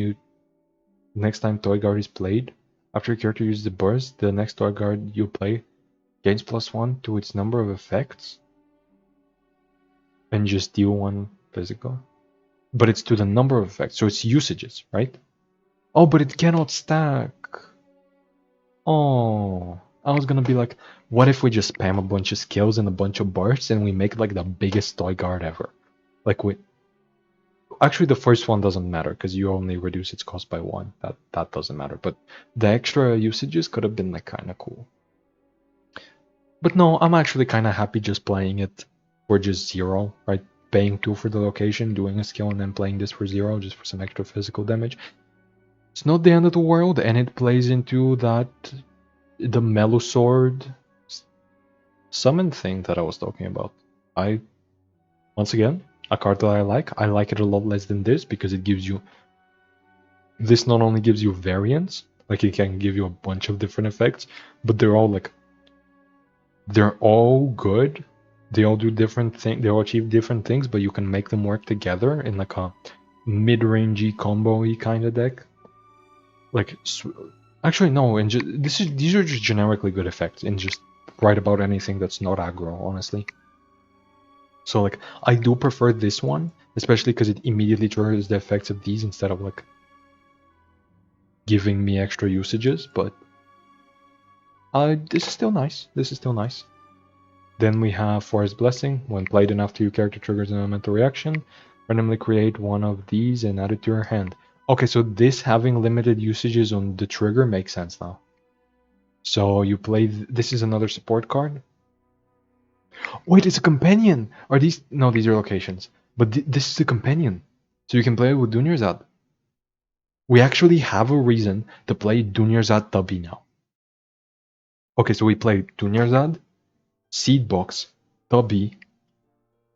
toy guard is played. After your character uses the burst, the next toy guard you play gains +1 to its number of effects and just deal 1 physical. But it's to the number of effects, so it's usages, right? Oh, but it cannot stack. Oh, I was gonna be like, what if we just spam a bunch of skills and a bunch of bursts and we make like the biggest toy guard ever? Like actually the first one doesn't matter because you only reduce its cost by 1. That doesn't matter. But the extra usages could have been like kind of cool. But no, I'm actually kind of happy just playing it for just 0, right? Paying 2 for the location, doing a skill, and then playing this for 0 just for some extra physical damage. It's not the end of the world, and it plays into the Mellow Sword summon thing that I was talking about. Once again, a card that I like it a lot less than this because this not only gives you variance, like it can give you a bunch of different effects, but they're all good. They all do different things. They all achieve different things, but you can make them work together in like a mid-rangey combo-y kind of deck. Like, actually no, and these are just generically good effects, and just write about anything that's not aggro, honestly. So like, I do prefer this one, especially because it immediately triggers the effects of these instead of like giving me extra usages. But this is still nice. This is still nice. Then we have Forest Blessing. When played and after your character triggers an elemental reaction, randomly create 1 of these and add it to your hand. Okay, so this having limited usages on the trigger makes sense now. So you play. This is another support card. Wait, it's a companion. Are these? No, these are locations. But this is a companion, so you can play it with Dunyarzad. We actually have a reason to play Dunyarzad Tabi now. Okay, so we play Dunyarzad, Seedbox, Tabi,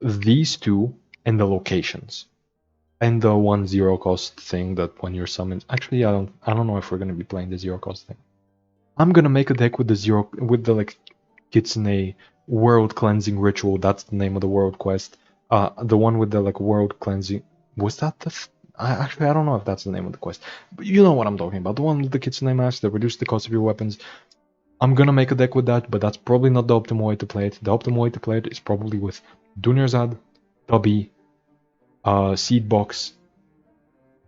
these 2, and the locations, and the 1 0 cost thing that when you're summoned. Actually, I don't know if we're gonna be playing the 0 cost thing. I'm gonna make a deck with the like Kitsune World Cleansing Ritual. That's the name of the world quest. The one with the like world cleansing. Was that the? I don't know if that's the name of the quest, but you know what I'm talking about. The one with the Kitsune Mask that reduces the cost of your weapons. I'm gonna make a deck with that, but that's probably not the optimal way to play it. The optimal way to play it is probably with Dunyarzad, Tubby, Seed Box,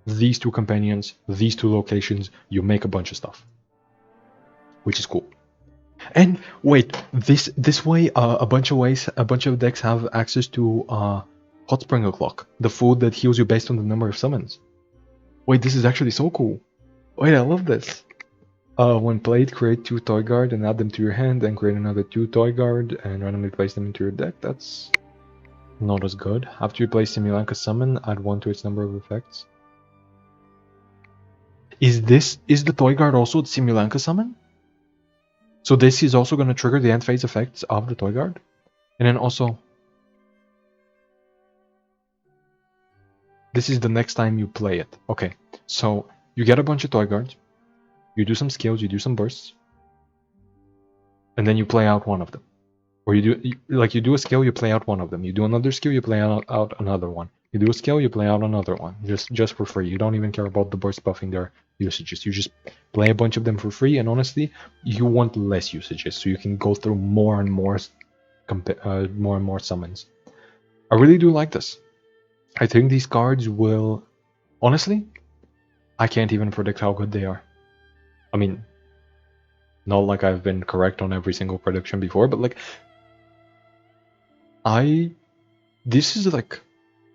these two companions, these two locations. You make a bunch of stuff, which is cool. And wait, this way, a bunch of decks have access to Hot Spring O'Clock, the food that heals you based on the number of summons. Wait, this is actually so cool. Wait, I love this. When played, create 2 Toy Guard and add them to your hand, and create another 2 Toy Guard and randomly place them into your deck. That's not as good. After you play Simulanka Summon, add 1 to its number of effects. Is the Toy Guard also Simulanka Summon? So this is also going to trigger the end phase effects of the Toy Guard? And then also, this is the next time you play it. Okay, so you get a bunch of Toy Guards, you do some skills, you do some bursts, and then you play out one of them. Or you do a skill, you play out one of them. You do another skill, you play out another one. You do a skill, you play out another one. Just for free. You don't even care about the burst buffing their usages. You just play a bunch of them for free, and honestly, you want less usages, so you can go through more and more summons. I really do like this. I think these cards will... Honestly, I can't even predict how good they are. I mean, not like I've been correct on every single prediction before, but like... This is like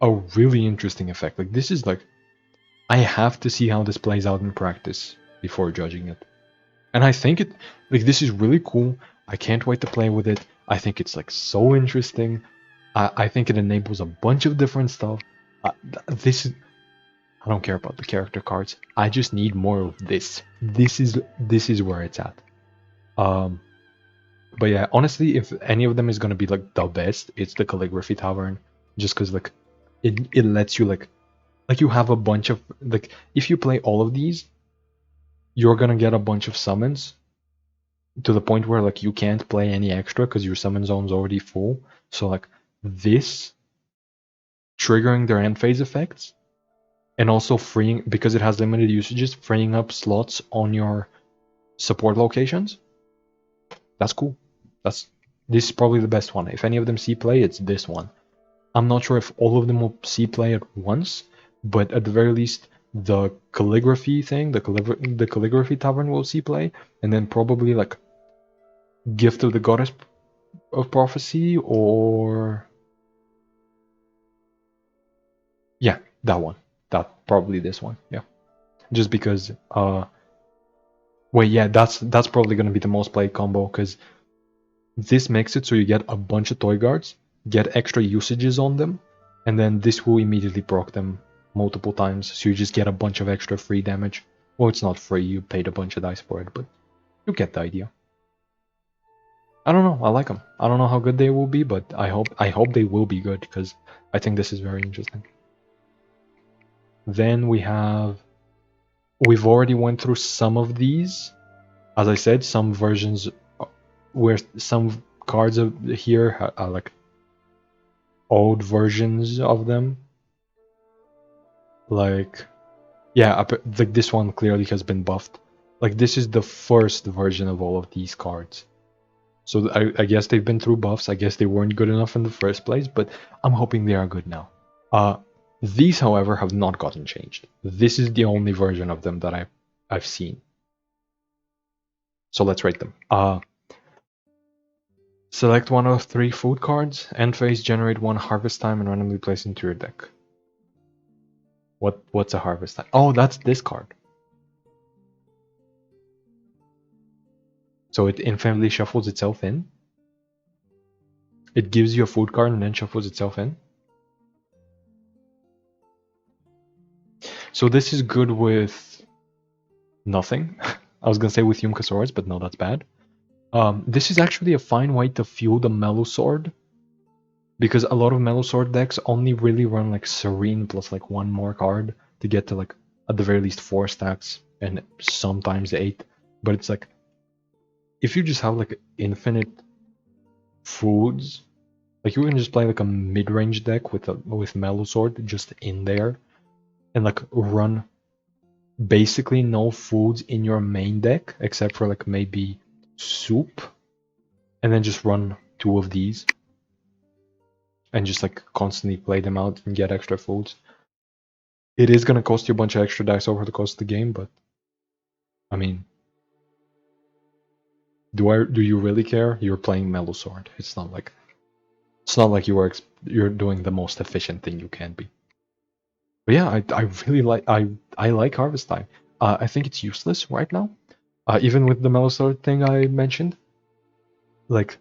a really interesting effect. Like, this is like... I have to see how this plays out in practice before judging it. And I think it... Like, this is really cool. I can't wait to play with it. I think it's like so interesting. I think it enables a bunch of different stuff. This is... I don't care about the character cards. I just need more of this. This is where it's at. But yeah, honestly, if any of them is gonna be like the best, it's the Calligraphy Tavern. Just because like it lets you like you have a bunch of like, if you play all of these, you're gonna get a bunch of summons to the point where like you can't play any extra because your summon zone's already full. So like this triggering their end phase effects, and also freeing, because it has limited usages, freeing up slots on your support locations. That's cool. This is probably the best one. If any of them see play, it's this one. I'm not sure if all of them will see play at once, but at the very least, the calligraphy thing, the calligraphy tavern will see play, and then probably like Gift of the Goddess of Prophecy, or yeah, that one. That probably this one. Yeah, just because. Wait, yeah, that's probably gonna be the most played combo, because this makes it so you get a bunch of Toy Guards, get extra usages on them, and then this will immediately proc them multiple times, so you just get a bunch of extra free damage. Well, it's not free, you paid a bunch of dice for it, but you get the idea. I don't know, I like them. I don't know how good they will be, but I hope they will be good, because I think this is very interesting. Then we've already went through some of these. As I said, some versions where some cards here are like old versions of them. Like, yeah, like this one clearly has been buffed. Like, this is the first version of all of these cards. So I guess they've been through buffs. I guess they weren't good enough in the first place, but I'm hoping they are good now. These, however, have not gotten changed. This is the only version of them that I've seen. So let's rate them. Select one of 3 food cards, end phase, generate 1 harvest time, and randomly place into your deck. What's a harvest time? Oh, that's this card. So it infinitely shuffles itself in. It gives you a food card and then shuffles itself in. So this is good with nothing. I was gonna say with Yumka Swords, but no, that's bad. This is actually a fine way to fuel the Mellow Sword, because a lot of Mellow Sword decks only really run like Serene plus like 1 more card to get to like at the very least 4 stacks and sometimes 8. But it's like, if you just have like infinite foods, Like you can just play like a mid-range deck with Mellow Sword just in there, and like run basically no foods in your main deck except for like maybe soup, and then just run 2 of these and just like constantly play them out and get extra foods. It is gonna cost you a bunch of extra dice over the course of the game, but I mean, do you really care? You're playing Mellow Sword. It's not like you're doing the most efficient thing you can be. But yeah, I really I like Harvest Time. I think it's useless right now. Even with the Mellow Sword thing I mentioned, like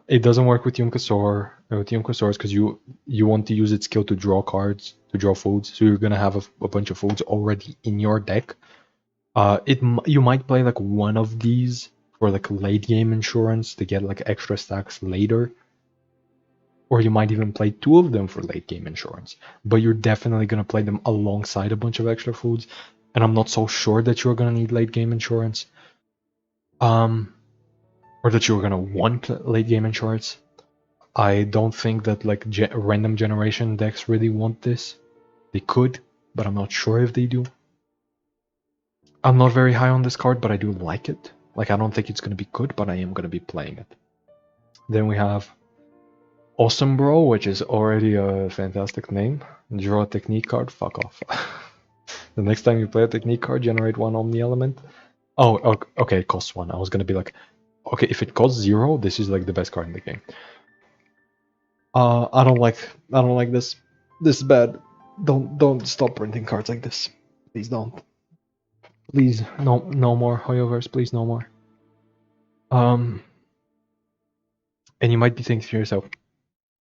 it doesn't work with Yumkasor with Yumkasors because you want to use its skill to draw cards, to draw foods. So you're gonna have a bunch of foods already in your deck. You might play like one of these for like late game insurance to get like extra stacks later, or you might even play 2 of them for late game insurance. But you're definitely gonna play them alongside a bunch of extra foods, and I'm not so sure that you're gonna need late game insurance, or that you're gonna want late game insurance. I don't think that like random generation decks really want this. They could, but I'm not sure if they do. I'm not very high on this card, but I do like it. Like, I don't think it's going to be good, but I am going to be playing it. Then we have Awesome Bro, which is already a fantastic name. Draw a technique card, fuck off. The next time you play a technique card, generate 1 Omni Element. Oh, okay, it costs 1. I was going to be like, okay, if it costs 0, this is like the best card in the game. I don't like this. This is bad. Don't stop printing cards like this. Please don't. Please, no more Hoyoverse, please no more. And you might be thinking to yourself,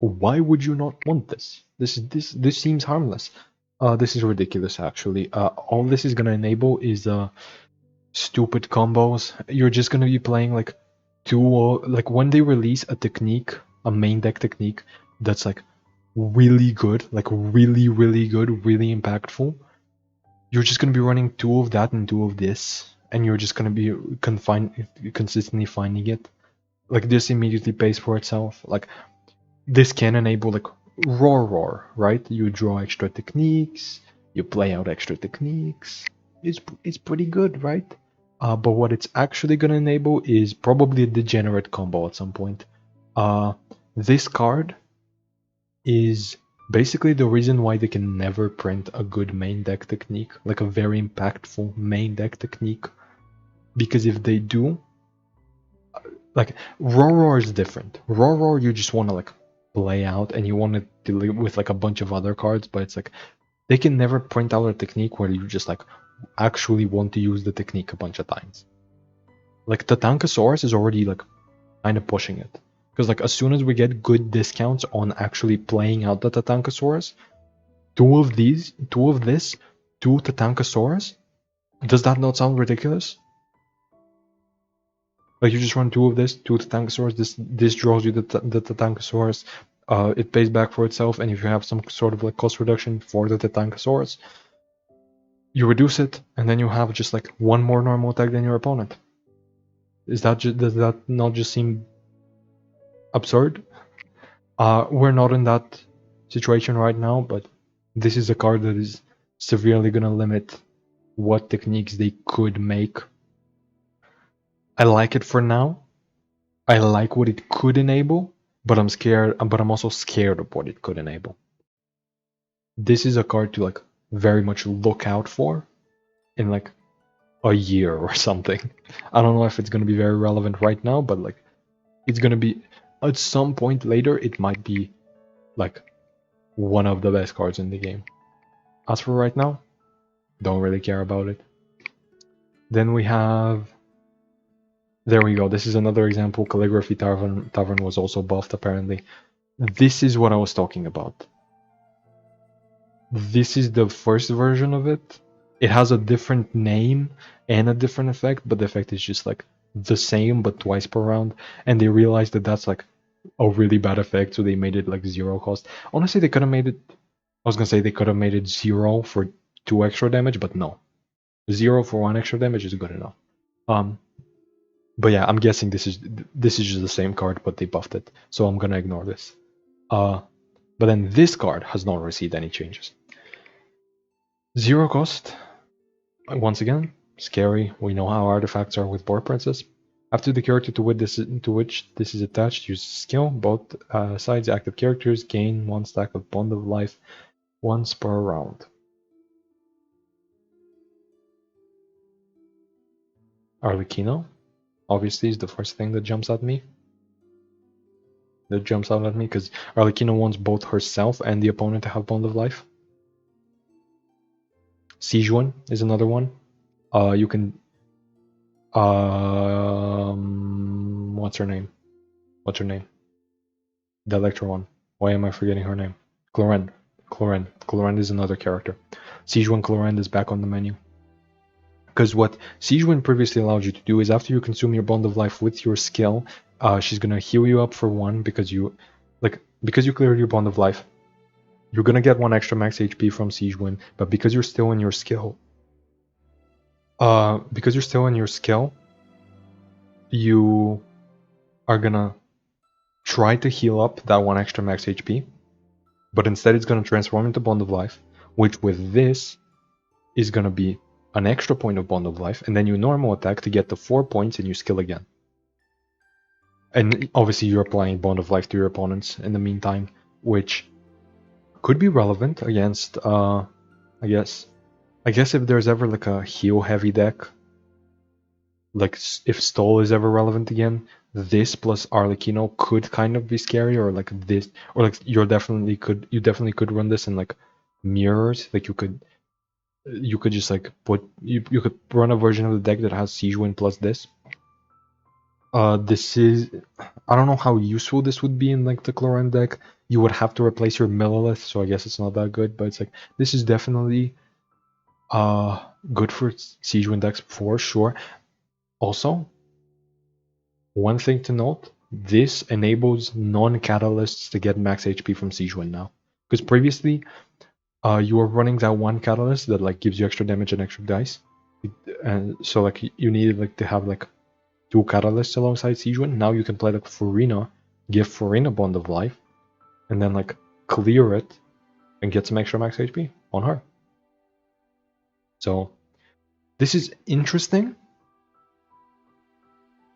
why would you not want this? This seems harmless. This is ridiculous actually. All this is gonna enable is stupid combos. You're just gonna be playing like like when they release a technique, a main deck technique that's like really good, like really good, really impactful. You're just gonna be running 2 of that and 2 of this, and you're just gonna be consistently finding it. Like this immediately pays for itself. Like this can enable like roar, right? You draw extra techniques, you play out extra techniques. It's pretty good, right? But what it's actually gonna enable is probably a degenerate combo at some point. This card is basically the reason why they can never print a good main deck technique, like a very impactful main deck technique. Because if they do, like Roar is different. Roar you just want to like play out and you want to deal with like a bunch of other cards, but it's like they can never print out a technique where you just like actually want to use the technique a bunch of times. Like Tatankasaurus is already like kind of pushing it. Because like as soon as we get good discounts on actually playing out the Tatankasaurus, 2 of this, 2 Tatankasaurus, does that not sound ridiculous? Like you just run 2 of this, 2 Tatankasaurus, this draws you the Tatankasaurus, it pays back for itself, and if you have some sort of like cost reduction for the Tatankasaurus, you reduce it, and then you have just like 1 more normal attack than your opponent. Does that not just seem absurd? We're not in that situation right now, but this is a card that is severely gonna limit what techniques they could make. I like it for now. I like what it could enable, but I'm scared. But I'm also scared of what it could enable. This is a card to like very much look out for in like a year or something. I don't know if it's gonna be very relevant right now, but like it's gonna be at some point later. It might be like one of the best cards in the game. As for right now, don't really care about it. Then we have. There we go. This is another example. Calligraphy Tavern was also buffed apparently. This is what I was talking about. This is the first version of it. It has a different name and a different effect, but the effect is just like the same but twice per round. And they realized that that's like a really bad effect, so they made it like 0 cost. Honestly, they could have made it. I was gonna say they could have made it 0 for 2 extra damage, but no, 0 for 1 extra damage is good enough. But yeah, I'm guessing this is just the same card, but they buffed it, so I'm gonna ignore this. But then this card has not received any changes. 0 cost. Once again, scary. We know how artifacts are with board princess. After the character to which this is attached, use skill. Both sides active characters gain 1 stack of Bond of Life once per round. Arlecchino, obviously, is the first thing that jumps at me. Because Arlecchino wants both herself and the opponent to have Bond of Life. Sijuan is another one. You can. What's her name? The Electro one. Why am I forgetting her name? Clorinde. Clorinde is another character. Sijuan Clorinde is back on the menu. Because what Sijuan previously allowed you to do is after you consume your Bond of Life with your skill, she's gonna heal you up for 1 because you cleared your Bond of Life. You're gonna get 1 extra max HP from Sijuan, but because you're still in your skill, you are gonna try to heal up that 1 extra max HP, but instead it's gonna transform into Bond of Life, which with this is gonna be an extra point of Bond of Life, and then you normal attack to get the 4 points and you skill again. And obviously you're applying Bond of Life to your opponents in the meantime, which could be relevant against, I guess if there's ever like a heal heavy deck, like if Stole is ever relevant again, this plus Arlecchino could kind of be scary, or like this, or like you definitely could run this in like mirrors. Like you could just like you could run a version of the deck that has Sijuan plus this. This is, I don't know how useful this would be in like the Chlorine deck. You would have to replace your Millilith, so I guess it's not that good, but it's like this is definitely good for Sijuan decks for sure. Also, one thing to note, this enables non-catalysts to get max HP from Sijuan now. Because previously, you were running that 1 catalyst that like gives you extra damage and extra dice. And so like you needed like to have like 2 catalysts alongside Sijuan. Now you can play like Furina, give Furina Bond of Life, and then like clear it and get some extra max HP on her. So this is interesting,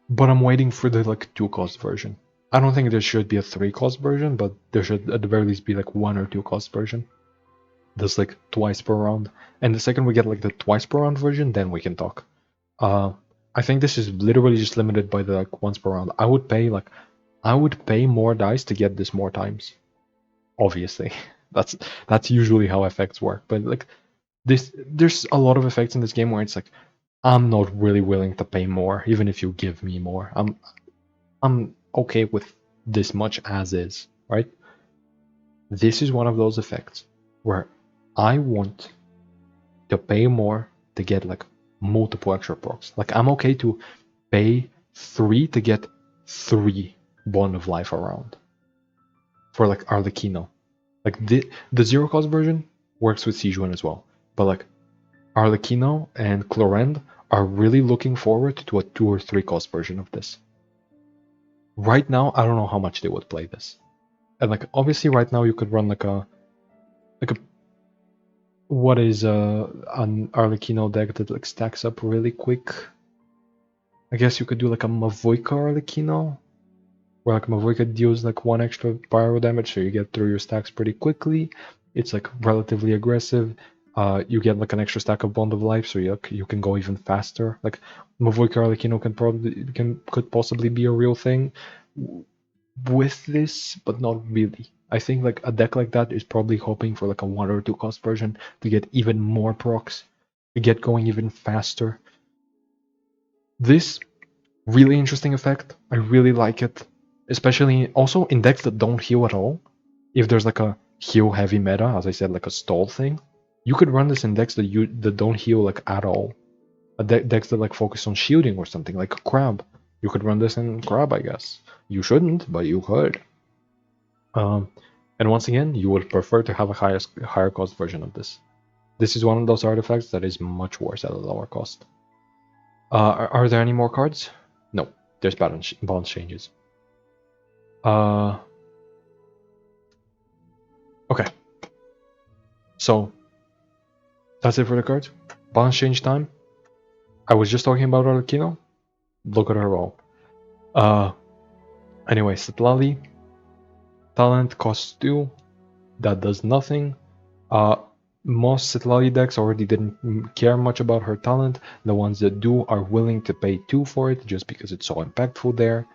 but I'm waiting for the like 2 cost version. I don't think there should be a 3 cost version, but there should at the very least be like 1 or 2 cost version. That's like twice per round. And the second we get like the twice per round version, then we can talk. I think this is literally just limited by the like once per round. I would pay more dice to get this more times. Obviously. That's usually how effects work. But like there's a lot of effects in this game where it's like I'm not really willing to pay more, even if you give me more. I'm okay with this much as is, right? This is one of those effects where I want to pay more to get like multiple extra procs. Like I'm okay to pay 3 to get 3 Bond of Life around for like Arlecchino. Like the 0 cost version works with Sijuan as well, but like Arlecchino and Clorinde are really looking forward to a 2 or 3 cost version of this. Right now, I don't know how much they would play this. And like obviously right now you could run like a what is an Arlecchino deck that like stacks up really quick. I guess you could do like a Mavoica Arlecchino, where like Mavoica deals like 1 extra pyro damage, so you get through your stacks pretty quickly. It's like relatively aggressive. You get like an extra stack of Bond of Life, so you can go even faster. Like Mavoica Arlecchino could possibly be a real thing with this, but not really. I think like a deck like that is probably hoping for like a 1 or 2 cost version to get even more procs, to get going even faster. This really interesting effect. I really like it, especially also in decks that don't heal at all. If there's like a heal heavy meta, as I said, like a stall thing, you could run this in decks that don't heal like at all. Decks that like focus on shielding or something, like Crab. You could run this in Crab, I guess. You shouldn't, but you could. And once again, you would prefer to have a higher cost version of this. This is one of those artifacts that is much worse at a lower cost. Are there any more cards? No, there's balance changes. Okay. So that's it for the cards. Balance change time. I was just talking about Arlecchino. Look at her roll. Anyway, Citlali. Talent costs 2. That does nothing. Uh, most Citlali decks already didn't care much about her talent. The ones that do are willing to pay 2 for it just because it's so impactful there.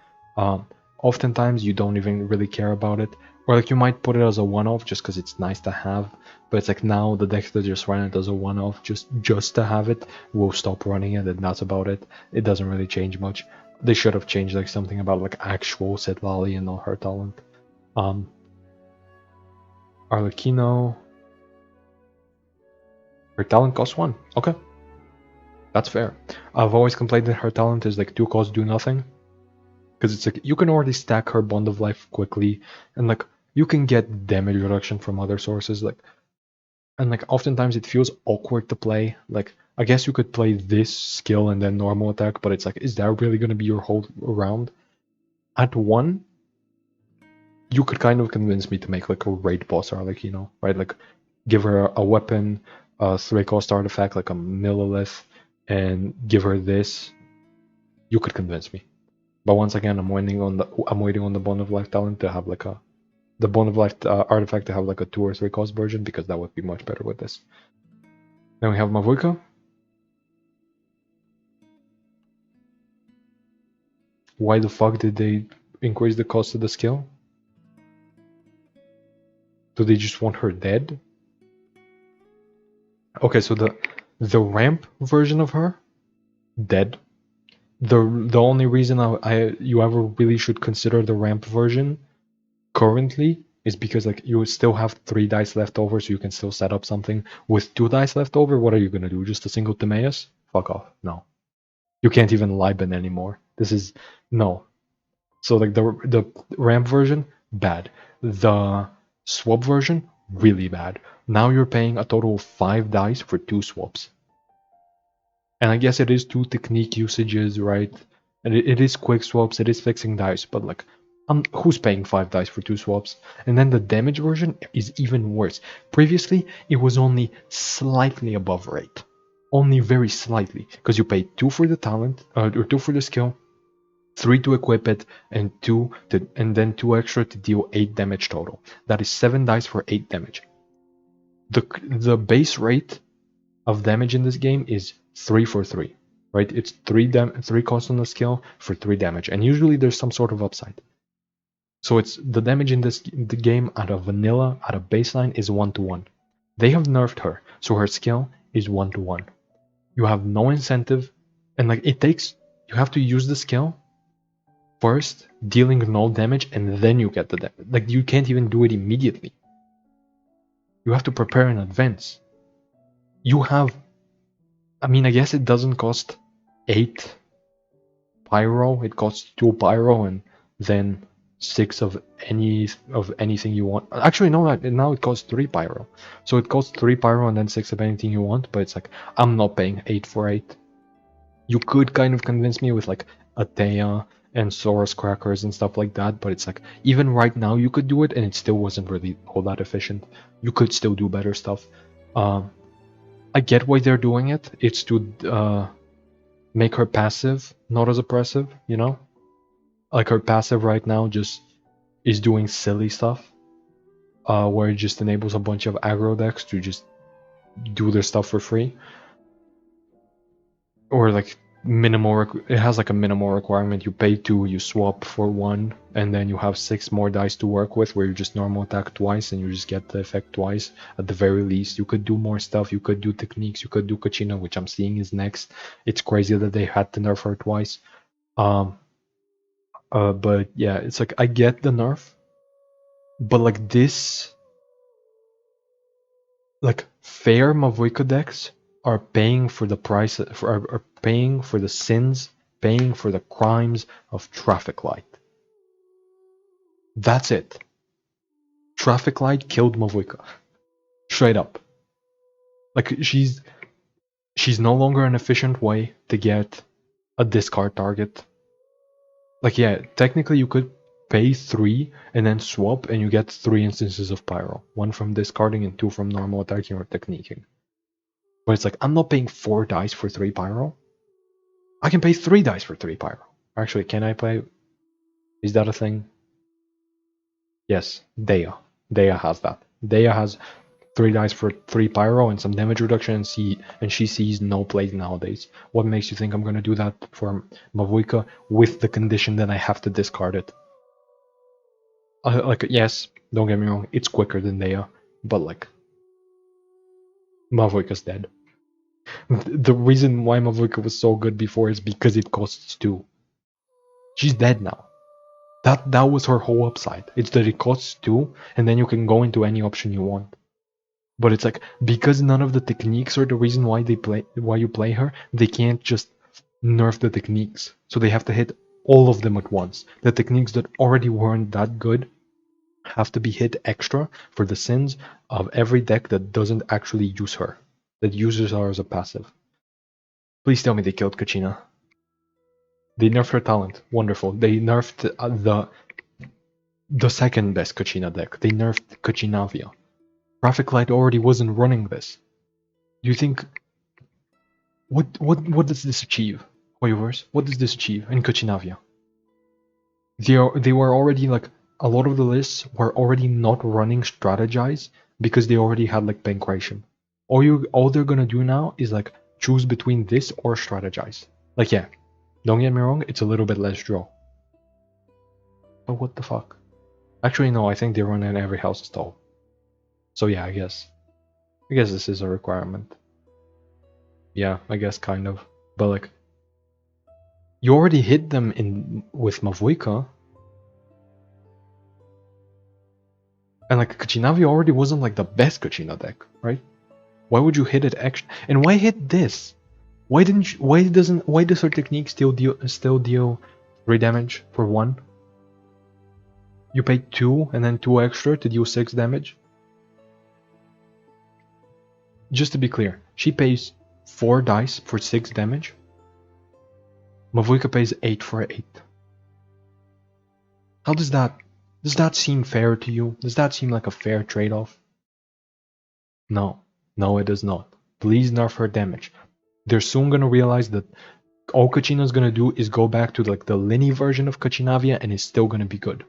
Oftentimes you don't even really care about it. Or like you might put it as a one-off just because it's nice to have. But it's like now the decks that just run it as a one-off just to have it will stop running it, and that's about it. It doesn't really change much. They should have changed like something about like actual Citlali and all her talent. Arlecchino. Her talent costs 1. Okay. That's fair. I've always complained that her talent is like 2 costs do nothing. Because it's like you can already stack her Bond of Life quickly, and like you can get damage reduction from other sources. Like, and like oftentimes it feels awkward to play. Like, I guess you could play this skill and then normal attack, but it's like, is that really gonna be your whole round? At 1, you could kind of convince me to make like a raid boss or like, right? Like give her a weapon, a 3-cost artifact like a Millilith, and give her this. You could convince me. But once again, I'm waiting on the Bond of Life talent to have like the Bond of Life artifact to have like a 2 or 3-cost version, because that would be much better with this. Then we have Mavuika. Why the fuck did they increase the cost of the skill? Do they just want her dead? Okay, so the ramp version of her dead. The only reason you ever really should consider the ramp version currently is because like you still have 3 dice left over, so you can still set up something with 2 dice left over. What are you gonna do? Just a single Timaeus? Fuck off. No, you can't even Liben anymore. This is no. So like the ramp version, bad. The swap version, really bad. Now you're paying a total of 5 dice for 2 swaps. And I guess it is 2 technique usages, right? And it is quick swaps, it is fixing dice, but like, who's paying 5 dice for 2 swaps? And then the damage version is even worse. Previously, it was only slightly above rate. Only very slightly, because you pay 2 for the talent, or 2 for the skill, 3 to equip it, and then 2 extra to deal 8 damage total. That is 7 dice for 8 damage. The base rate of damage in this game is 3 for 3, right? It's 3 cost on the skill for 3 damage, and usually there's some sort of upside. So it's the damage in the game at a vanilla, at a baseline, is 1-to-1. They have nerfed her, so her skill is 1-to-1. You have no incentive, and like you have to use the skill first, dealing no damage, and then you get the damage. Like you can't even do it immediately. You have to prepare in advance. You have, I mean, I guess it doesn't cost 8 pyro. It costs 2 pyro and then 6 of anything you want. Actually, no, now it costs 3 pyro. So it costs 3 pyro and then 6 of anything you want. But it's like, I'm not paying 8 for 8. You could kind of convince me with like Atea and Soros crackers and stuff like that, but it's like even right now you could do it and it still wasn't really all that efficient. You could still do better stuff. I get why they're doing it. It's to make her passive not as oppressive, Like her passive right now just is doing silly stuff, where it just enables a bunch of aggro decks to just do their stuff for free. Or like it has like a minimal requirement. You pay 2, you swap for 1, and then you have 6 more dice to work with, where you just normal attack twice and you just get the effect twice. At the very least, you could do more stuff. You could do techniques. You could do Kachina, which I'm seeing is next. It's crazy that they had to nerf her twice. But yeah, it's like I get the nerf, but like this, like fair Mavuika decks are paying for the price are paying for the sins, paying for the crimes of Traffic Light. That's it. Traffic Light killed Mavuika. Straight up. Like she's no longer an efficient way to get a discard target. Like yeah, technically you could pay 3 and then swap, and you get 3 instances of Pyro. 1 from discarding and 2 from normal attacking or techniquing. But it's like, I'm not paying 4 dice for 3 Pyro. I can pay 3 dice for 3 Pyro. Actually, can I play? Is that a thing? Yes, Dea. Dea has that. Dea has 3 dice for 3 Pyro and some damage reduction, and she sees no plays nowadays. What makes you think I'm gonna do that for Mavuika with the condition that I have to discard it? Like, yes, don't get me wrong, it's quicker than Dea, but like, Mavuika's dead. The reason why Mavuika was so good before is because it costs 2. She's dead now. That was her whole upside. It's that it costs 2, and then you can go into any option you want. But it's like, because none of the techniques are the reason why you play her, they can't just nerf the techniques. So they have to hit all of them at once. The techniques that already weren't that good have to be hit extra for the sins of every deck that doesn't actually use her, that uses her as a passive. Please tell me they killed Kachina. They nerfed her talent. Wonderful. They nerfed the second best Kachina deck. They nerfed Kachinavia. Traffic Light already wasn't running this. Do you think... What does this achieve? Hoyoverse, what does this achieve in Kachinavia? They were already like... A lot of the lists were already not running Strategize because they already had like Pancration. All they're gonna do now is like choose between this or Strategize. Like, yeah, don't get me wrong, it's a little bit less draw. But what the fuck? Actually, no, I think they run in every house stall. So yeah, I guess this is a requirement. Yeah, I guess kind of. But like, you already hit them in with Mavuika. And like, Kachinavi already wasn't like the best Kachina deck, right? Why would you hit it extra? And why hit this? Why does her technique still deal 3 damage for 1? You pay 2 and then 2 extra to deal 6 damage? Just to be clear, she pays 4 dice for 6 damage. Mavuika pays 8 for 8. How does that seem fair to you? Does that seem like a fair trade-off? No, it does not. Please nerf her damage. They're soon gonna realize that all Kachina's gonna do is go back to like the Linny version of Kachinavia, and it's still gonna be good.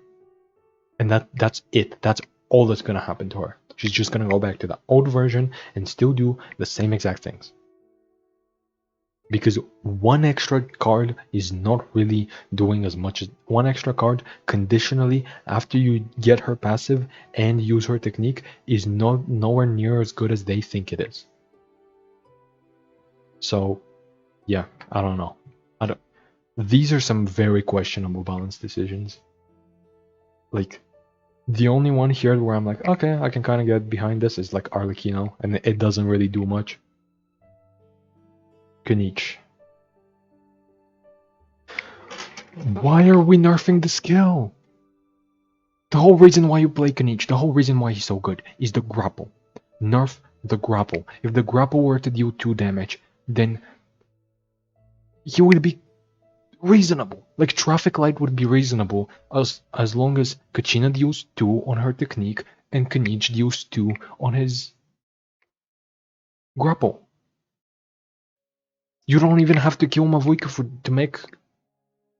And that's it. That's all that's gonna happen to her. She's just gonna go back to the old version and still do the same exact things. Because one extra card is not really doing as much as one extra card conditionally after you get her passive and use her technique is nowhere near as good as they think it is. So yeah, I don't know. These are some very questionable balance decisions. Like, the only one here where I'm like, okay, I can kind of get behind this is like Arlecchino, and it doesn't really do much. Kniech. Why are we nerfing the skill? The whole reason why you play Kniech, the whole reason why he's so good, is the grapple. Nerf the grapple. If the grapple were to deal 2 damage, then he would be reasonable. Like, Traffic Light would be reasonable as long as Kachina deals 2 on her technique and Kniech deals 2 on his grapple. You don't even have to kill Mavuika to make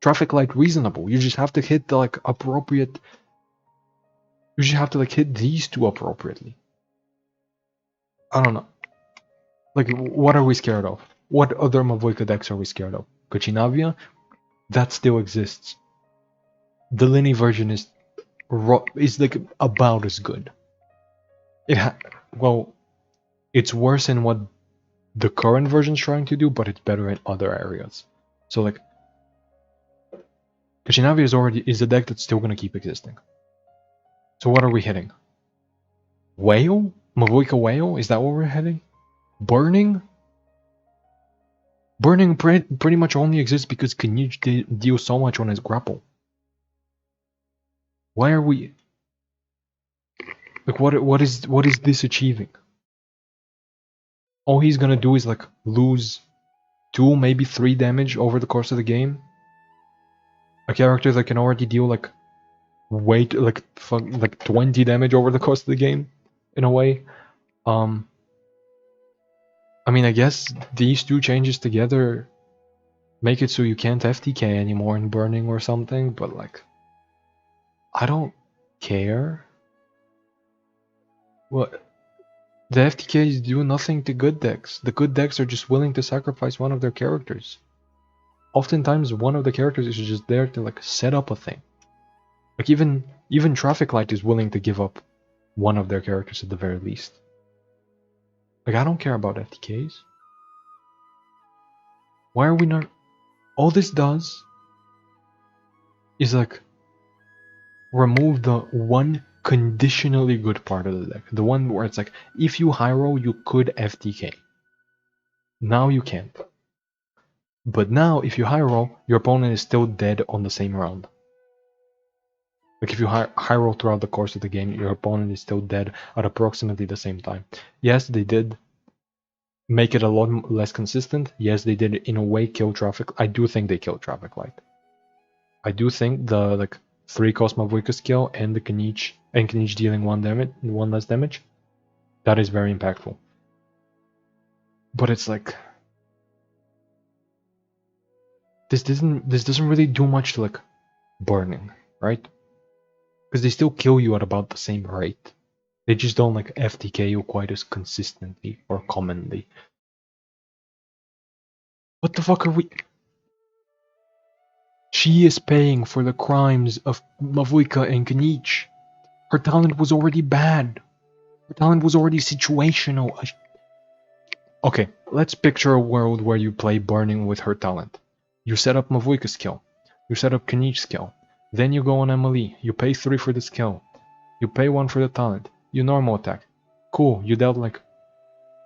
Traffic Light reasonable. You just have to hit the like appropriate. You just have to like hit these 2 appropriately. I don't know. Like, what are we scared of? What other Mavuika decks are we scared of? Kachinavia? That still exists. The Linny version is like about as good. Well, it's worse in what the current version's trying to do, but it's better in other areas. So like, Kachinavia is a deck that's still gonna keep existing. So what are we hitting? Whale? Mavuika Whale? Is that what we're hitting? Burning? Burning pretty much only exists because Kniech deals so much on his grapple. Why are we... Like, what is this achieving? All he's gonna do is like lose 2, maybe 3 damage over the course of the game. A character that can already deal like weight like 20 damage over the course of the game, in a way. Um, I mean, I guess these two changes together make it so you can't FTK anymore in burning or something, but like, I don't care. What? The FTKs do nothing to good decks. The good decks are just willing to sacrifice one of their characters. Oftentimes, one of the characters is just there to like set up a thing. Like even Traffic Light is willing to give up one of their characters at the very least. Like, I don't care about FTKs. Why are we not? All this does is like remove the one conditionally good part of the deck. The one where it's like, if you high roll, you could FTK. Now you can't. But now, if you high roll, your opponent is still dead on the same round. Like, if you high roll throughout the course of the game, your opponent is still dead at approximately the same time. Yes, they did make it a lot less consistent. Yes, they did in a way kill Traffic. I do think they killed Traffic Light. I do think the like 3-cost Mavuika skill and the Kniech dealing one less damage, that is very impactful. But it's like this doesn't really do much to like burning, right? Because they still kill you at about the same rate. They just don't like FTK you quite as consistently or commonly. What the fuck are we? She is paying for the crimes of Mavuika and Kniech. Her talent was already bad. Her talent was already situational. Okay, let's picture a world where you play Burning with her talent. You set up Mavuika's skill. You set up Kniech's skill. Then you go on Emily. You pay 3 for the skill. You pay 1 for the talent. You normal attack. Cool, you dealt like...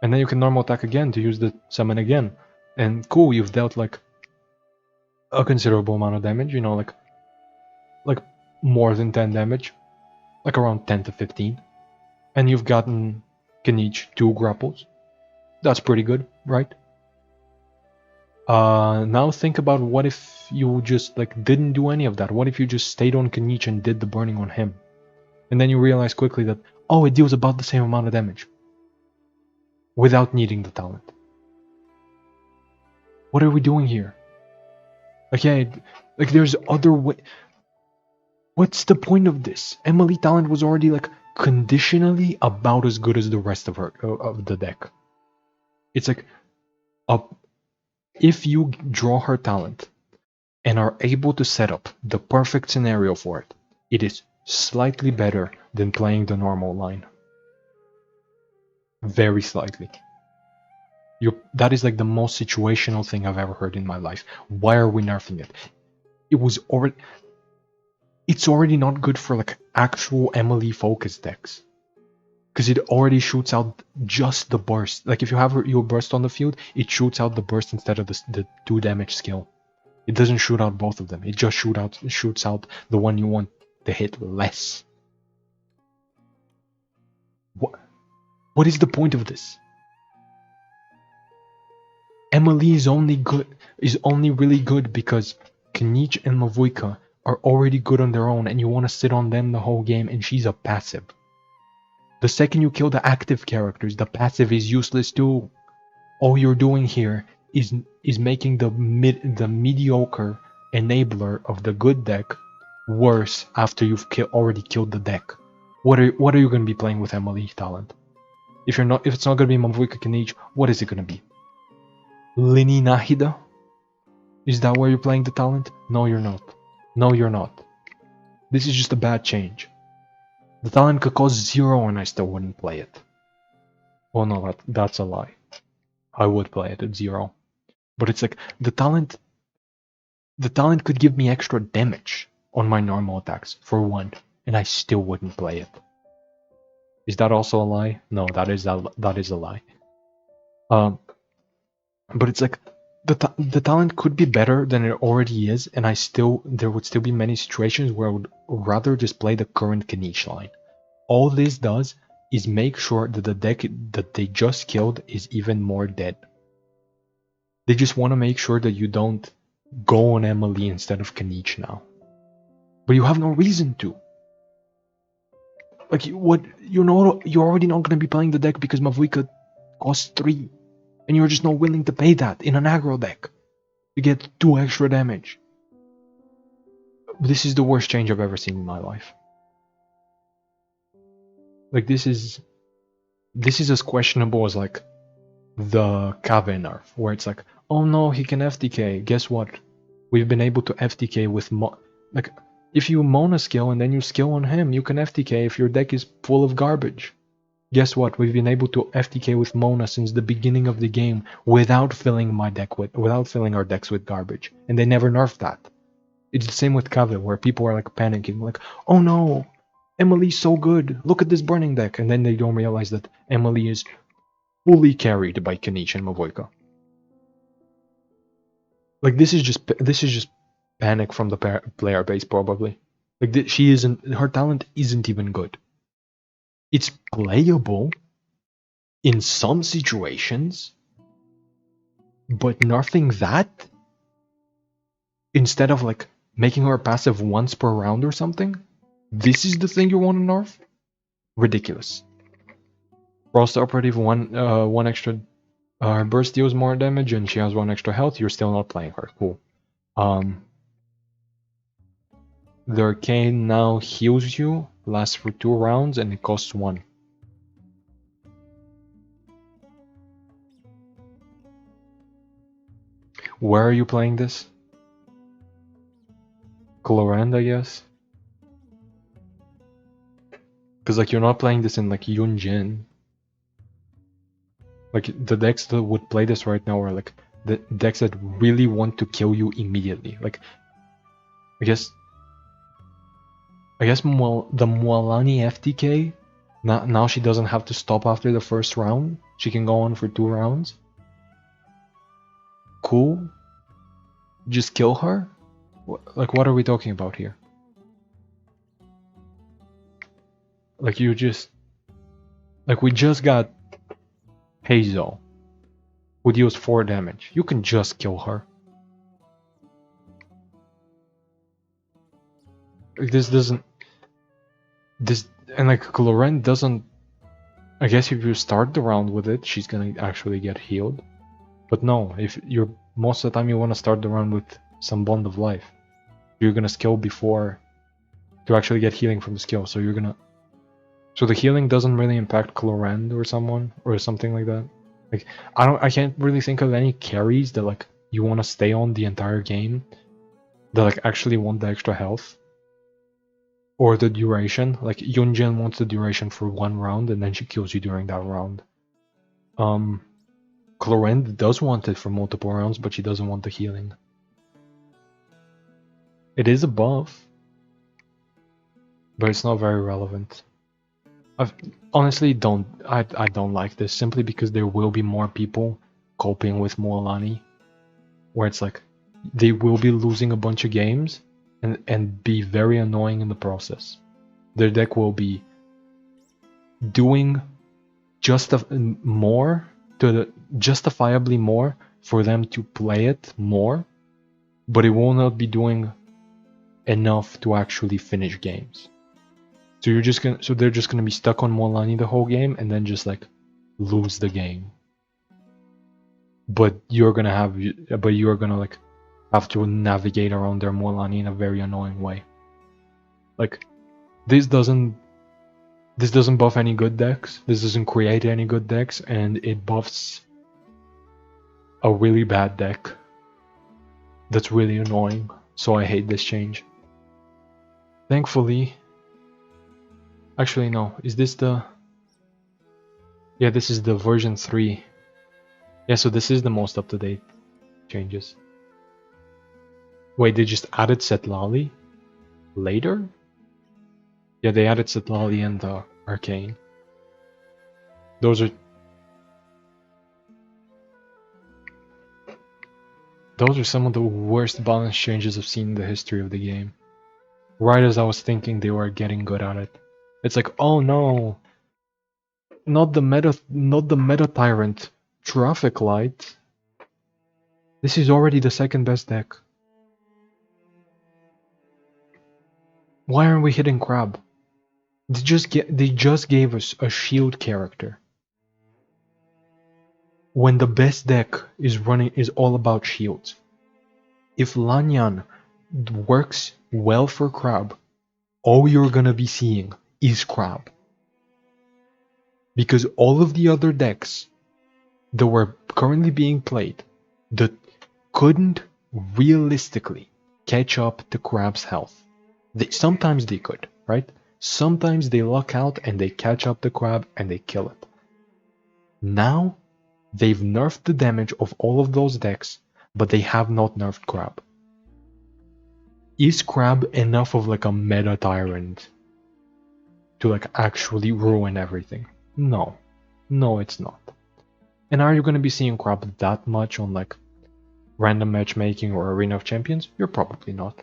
And then you can normal attack again to use the summon again. And cool, you've dealt like a considerable amount of damage, you know, like more than 10 damage. Like around 10 to 15. And you've gotten Kniech 2 grapples. That's pretty good, right? Now think about what if you just like didn't do any of that? What if you just stayed on Kniech and did the burning on him? And then you realize quickly that, oh, it deals about the same amount of damage. Without needing the talent. What are we doing here? Like, yeah, like there's other way. What's the point of this? Emily talent was already like conditionally about as good as the rest of her of the deck. It's like, if you draw her talent and are able to set up the perfect scenario for it, it is slightly better than playing the normal line. Very slightly. That is like the most situational thing I've ever heard in my life. Why are we nerfing it? It's already not good for like actual Emily focus decks. Because it already shoots out just the burst. Like if you have your burst on the field, it shoots out the burst instead of the 2 damage skill. It doesn't shoot out both of them. It just shoots out the one you want to hit less. What is the point of this? Emily is only really good because Kniech and Mavuika are already good on their own and you want to sit on them the whole game and she's a passive. The second you kill the active characters, the passive is useless too. All you're doing here is making the mediocre enabler of the good deck worse after you've already killed the deck. What are you going to be playing with Emily talent? If it's not going to be Mavuika Kniech, what is it going to be? Lini Nahida? Is that where you're playing the talent? No, you're not. No, you're not. This is just a bad change. The talent could cost 0 and I still wouldn't play it. Oh no, that's a lie. I would play it at 0. But it's like, the talent could give me extra damage on my normal attacks, for 1, and I still wouldn't play it. Is that also a lie? No, that is a lie. But it's like, the talent could be better than it already is, and there would still be many situations where I would rather just play the current Kniech line. All this does is make sure that the deck that they just killed is even more dead. They just want to make sure that you don't go on Emily instead of Kniech now. But you have no reason to. Like, what? You're already not gonna be playing the deck because Mavuika costs 3, and you're just not willing to pay that in an aggro deck to get 2 extra damage. This is the worst change I've ever seen in my life. Like, this is as questionable as like the Kave nerf, where it's like, oh no, he can FTK. Guess what? We've been able to FTK with like, if you Mona skill and then you skill on him, you can FTK if your deck is full of garbage. Guess what? We've been able to FTK with Mona since the beginning of the game without filling our decks with garbage, and they never nerfed that. It's the same with Kave, where people are like panicking, like, oh no, Emily's so good. Look at this burning deck, and then they don't realize that Emily is fully carried by Kanich and Mavoika. Like, this is just panic from the player base, probably. Like, her talent isn't even good. It's playable in some situations, but nerfing that instead of like making her passive once per round or something, this is the thing you want to nerf? Ridiculous. Frost Operative, one extra her burst deals more damage and she has 1 extra health. You're still not playing her. Cool. The Arcane now heals you, lasts for 2 rounds, and it costs 1. Where are you playing this? Colorand, I guess? Because like, you're not playing this in like Yunjin. Like, the decks that would play this right now are like the decks that really want to kill you immediately. Like, I guess the Mualani FTK, now she doesn't have to stop after the first round. She can go on for 2 rounds. Cool. Just kill her? Like, what are we talking about here? Like, we just got Heizou, who deals 4 damage. You can just kill her. And like, Cloren doesn't... I guess if you start the round with it, she's gonna actually get healed. But no, most of the time you want to start the round with some Bond of Life. You're gonna skill before to actually get healing from the skill, so the healing doesn't really impact Clorand or someone or something like that. Like, I can't really think of any carries that like you want to stay on the entire game that like actually want the extra health or the duration. Like, Yunjin wants the duration for 1 round and then she kills you during that round. Clorand does want it for multiple rounds, but she doesn't want the healing. It is a buff, but it's not very relevant. I honestly don't like this, simply because there will be more people coping with Mualani, where it's like they will be losing a bunch of games and be very annoying in the process. Their deck will be doing justifiably more for them to play it more, but it will not be doing enough to actually finish games. So they're just gonna be stuck on Mualani the whole game and then just like lose the game. But you're gonna like have to navigate around their Mualani in a very annoying way. Like, this doesn't buff any good decks. This doesn't create any good decks, and it buffs a really bad deck that's really annoying. So I hate this change. Thankfully, actually no, is this the... Yeah, this is the version 3. Yeah, so this is the most up-to-date changes. Wait, they just added Setlali later? Yeah, they added Setlali and the Arcane. Those are some of the worst balance changes I've seen in the history of the game. Right as I was thinking they were getting good at it. It's like, oh no, not the meta tyrant, Traffic Light. This is already the second best deck. Why aren't we hitting Crab? They just gave us a shield character when the best deck is all about shields. If Lanyan works well for Crab, all you're gonna be seeing is Crab. Because all of the other decks that were currently being played that couldn't realistically catch up to Crab's health. Sometimes they could, right? Sometimes they luck out and they catch up to Crab and they kill it. Now, they've nerfed the damage of all of those decks, but they have not nerfed Crab. Is Crab enough of like a meta tyrant to like actually ruin everything? No. No, it's not. And are you going to be seeing Crab that much on like random matchmaking or Arena of Champions? You're probably not.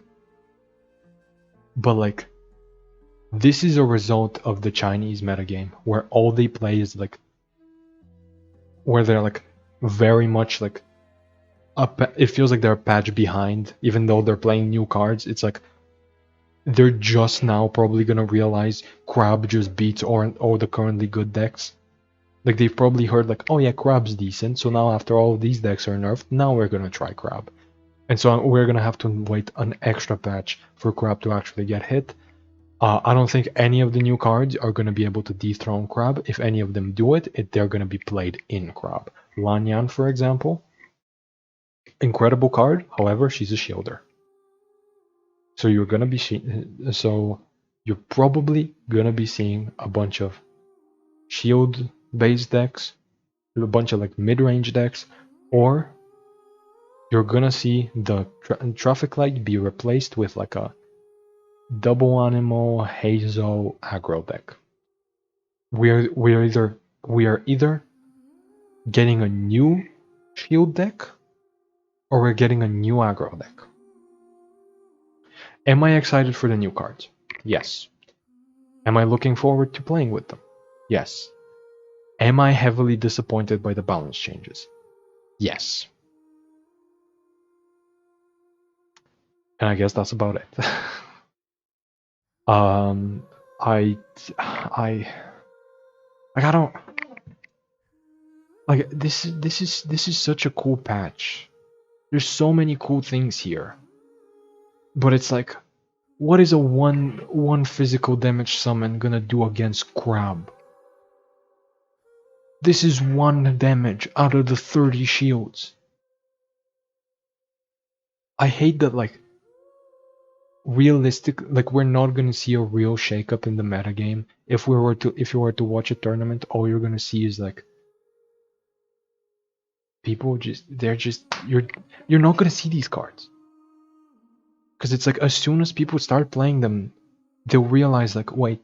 But like, this is a result of the Chinese metagame where all they play is like, where they're like very much like, it feels like they're a patch behind, even though they're playing new cards. It's like, they're just now probably gonna realize Crab just beats all the currently good decks. Like they've probably heard like, oh yeah, Crab's decent, so now after all of these decks are nerfed, now we're gonna try Crab. And so we're gonna have to wait an extra patch for Crab to actually get hit. I don't think any of the new cards are gonna be able to dethrone Crab. If any of them do it, they're gonna be played in Crab. Lanyan, for example, incredible card. However, she's a shielder. So you're probably gonna be seeing a bunch of shield-based decks, a bunch of like mid-range decks, or you're gonna see the traffic light be replaced with like a double animal Heizou aggro deck. We are either getting a new shield deck or we're getting a new aggro deck. Am I excited for the new cards? Yes. Am I looking forward to playing with them? Yes. Am I heavily disappointed by the balance changes? Yes. And I guess that's about it. I don't like this is such a cool patch. There's so many cool things here. But it's like, what is a one physical damage summon gonna do against Crab? This is 1 damage out of the 30 shields. I hate that like we're not gonna see a real shakeup in the metagame. If you were to watch a tournament, all you're gonna see is like people you're not gonna see these cards. Because it's like as soon as people start playing them, they'll realize like, wait,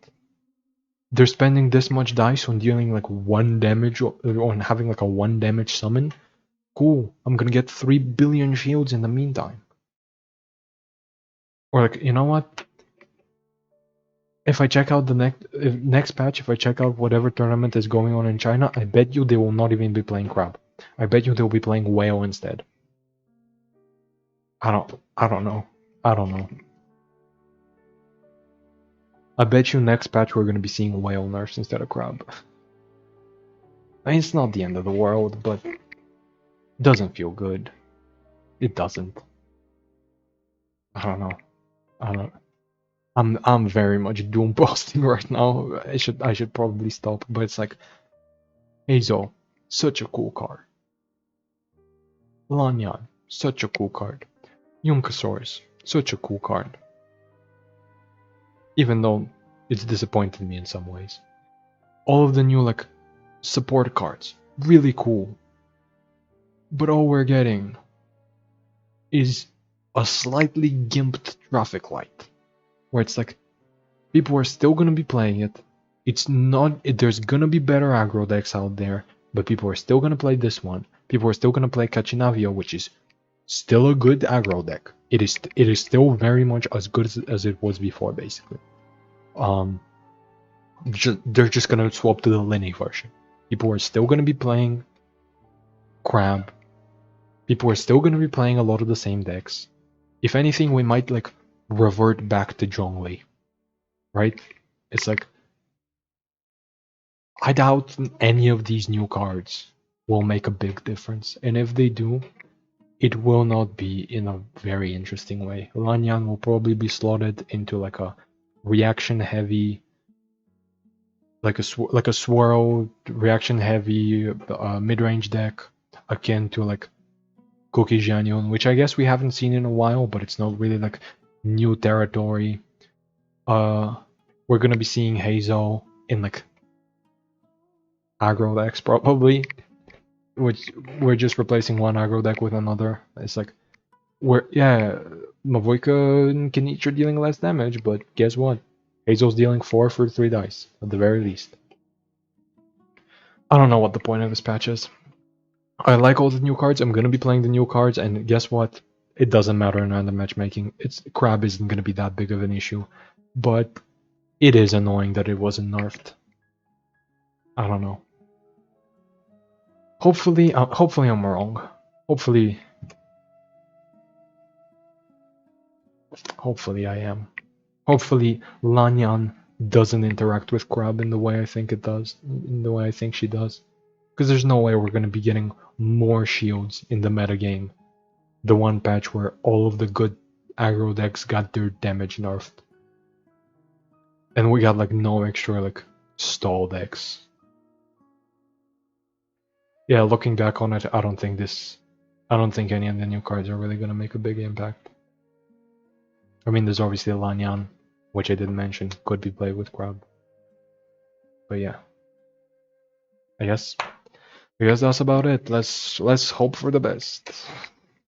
they're spending this much dice on dealing like 1 damage or on having like a 1 damage summon. Cool, I'm gonna get 3 billion shields in the meantime. Or like, you know what? If I check out the next patch, if I check out whatever tournament is going on in China, I bet you they will not even be playing Crab. I bet you they'll be playing Whale instead. I don't know. I don't know. I bet you next patch we're gonna be seeing Whale nerfs instead of Crab. I mean, it's not the end of the world, but it doesn't feel good. It doesn't. I don't know. I don't. I'm very much doom posting right now. I should probably stop, but it's like Heizou, such a cool card. Lanyan, such a cool card. Yunkasaurus, such a cool card. Even though it's disappointed me in some ways. All of the new like support cards, really cool. But all we're getting is a slightly gimped traffic light. Where it's like, people are still gonna be playing it. It's not, there's gonna be better aggro decks out there, but people are still gonna play this one. People are still gonna play Kachinavio, which is still a good aggro deck. It is still very much as good as it was before, basically. They're just gonna swap to the Lineage version. People are still gonna be playing Crab. People are still gonna be playing a lot of the same decks. If anything, we might like revert back to Zhongli, right? It's like I doubt any of these new cards will make a big difference, and if they do, it will not be in a very interesting way. Lanyan will probably be slotted into like a reaction heavy, like a swirl reaction heavy mid range deck, akin to like Cookie Janyon, which I guess we haven't seen in a while, but it's not really like new territory. We're gonna be seeing Heizou in like aggro decks probably, which we're just replacing one aggro deck with another. It's like yeah, Mavoika can eat your dealing less damage, but guess what? Heizou's dealing 4 for 3 dice, at the very least. I don't know what the point of this patch is. I like all the new cards, I'm gonna be playing the new cards, and guess what? It doesn't matter in random matchmaking. Crab isn't gonna be that big of an issue. But it is annoying that it wasn't nerfed. I don't know. Hopefully I'm wrong. Hopefully I am. Hopefully Lanyan doesn't interact with Crab in the way I think it does, in the way I think she does. Because there's no way we're going to be getting more shields in the metagame. The one patch where all of the good aggro decks got their damage nerfed. And we got like no extra like stall decks. Yeah, looking back on it, I don't think any of the new cards are really going to make a big impact. I mean, there's obviously Lanyan, which I didn't mention, could be played with Crab. But yeah. I guess that's about it. Let's hope for the best.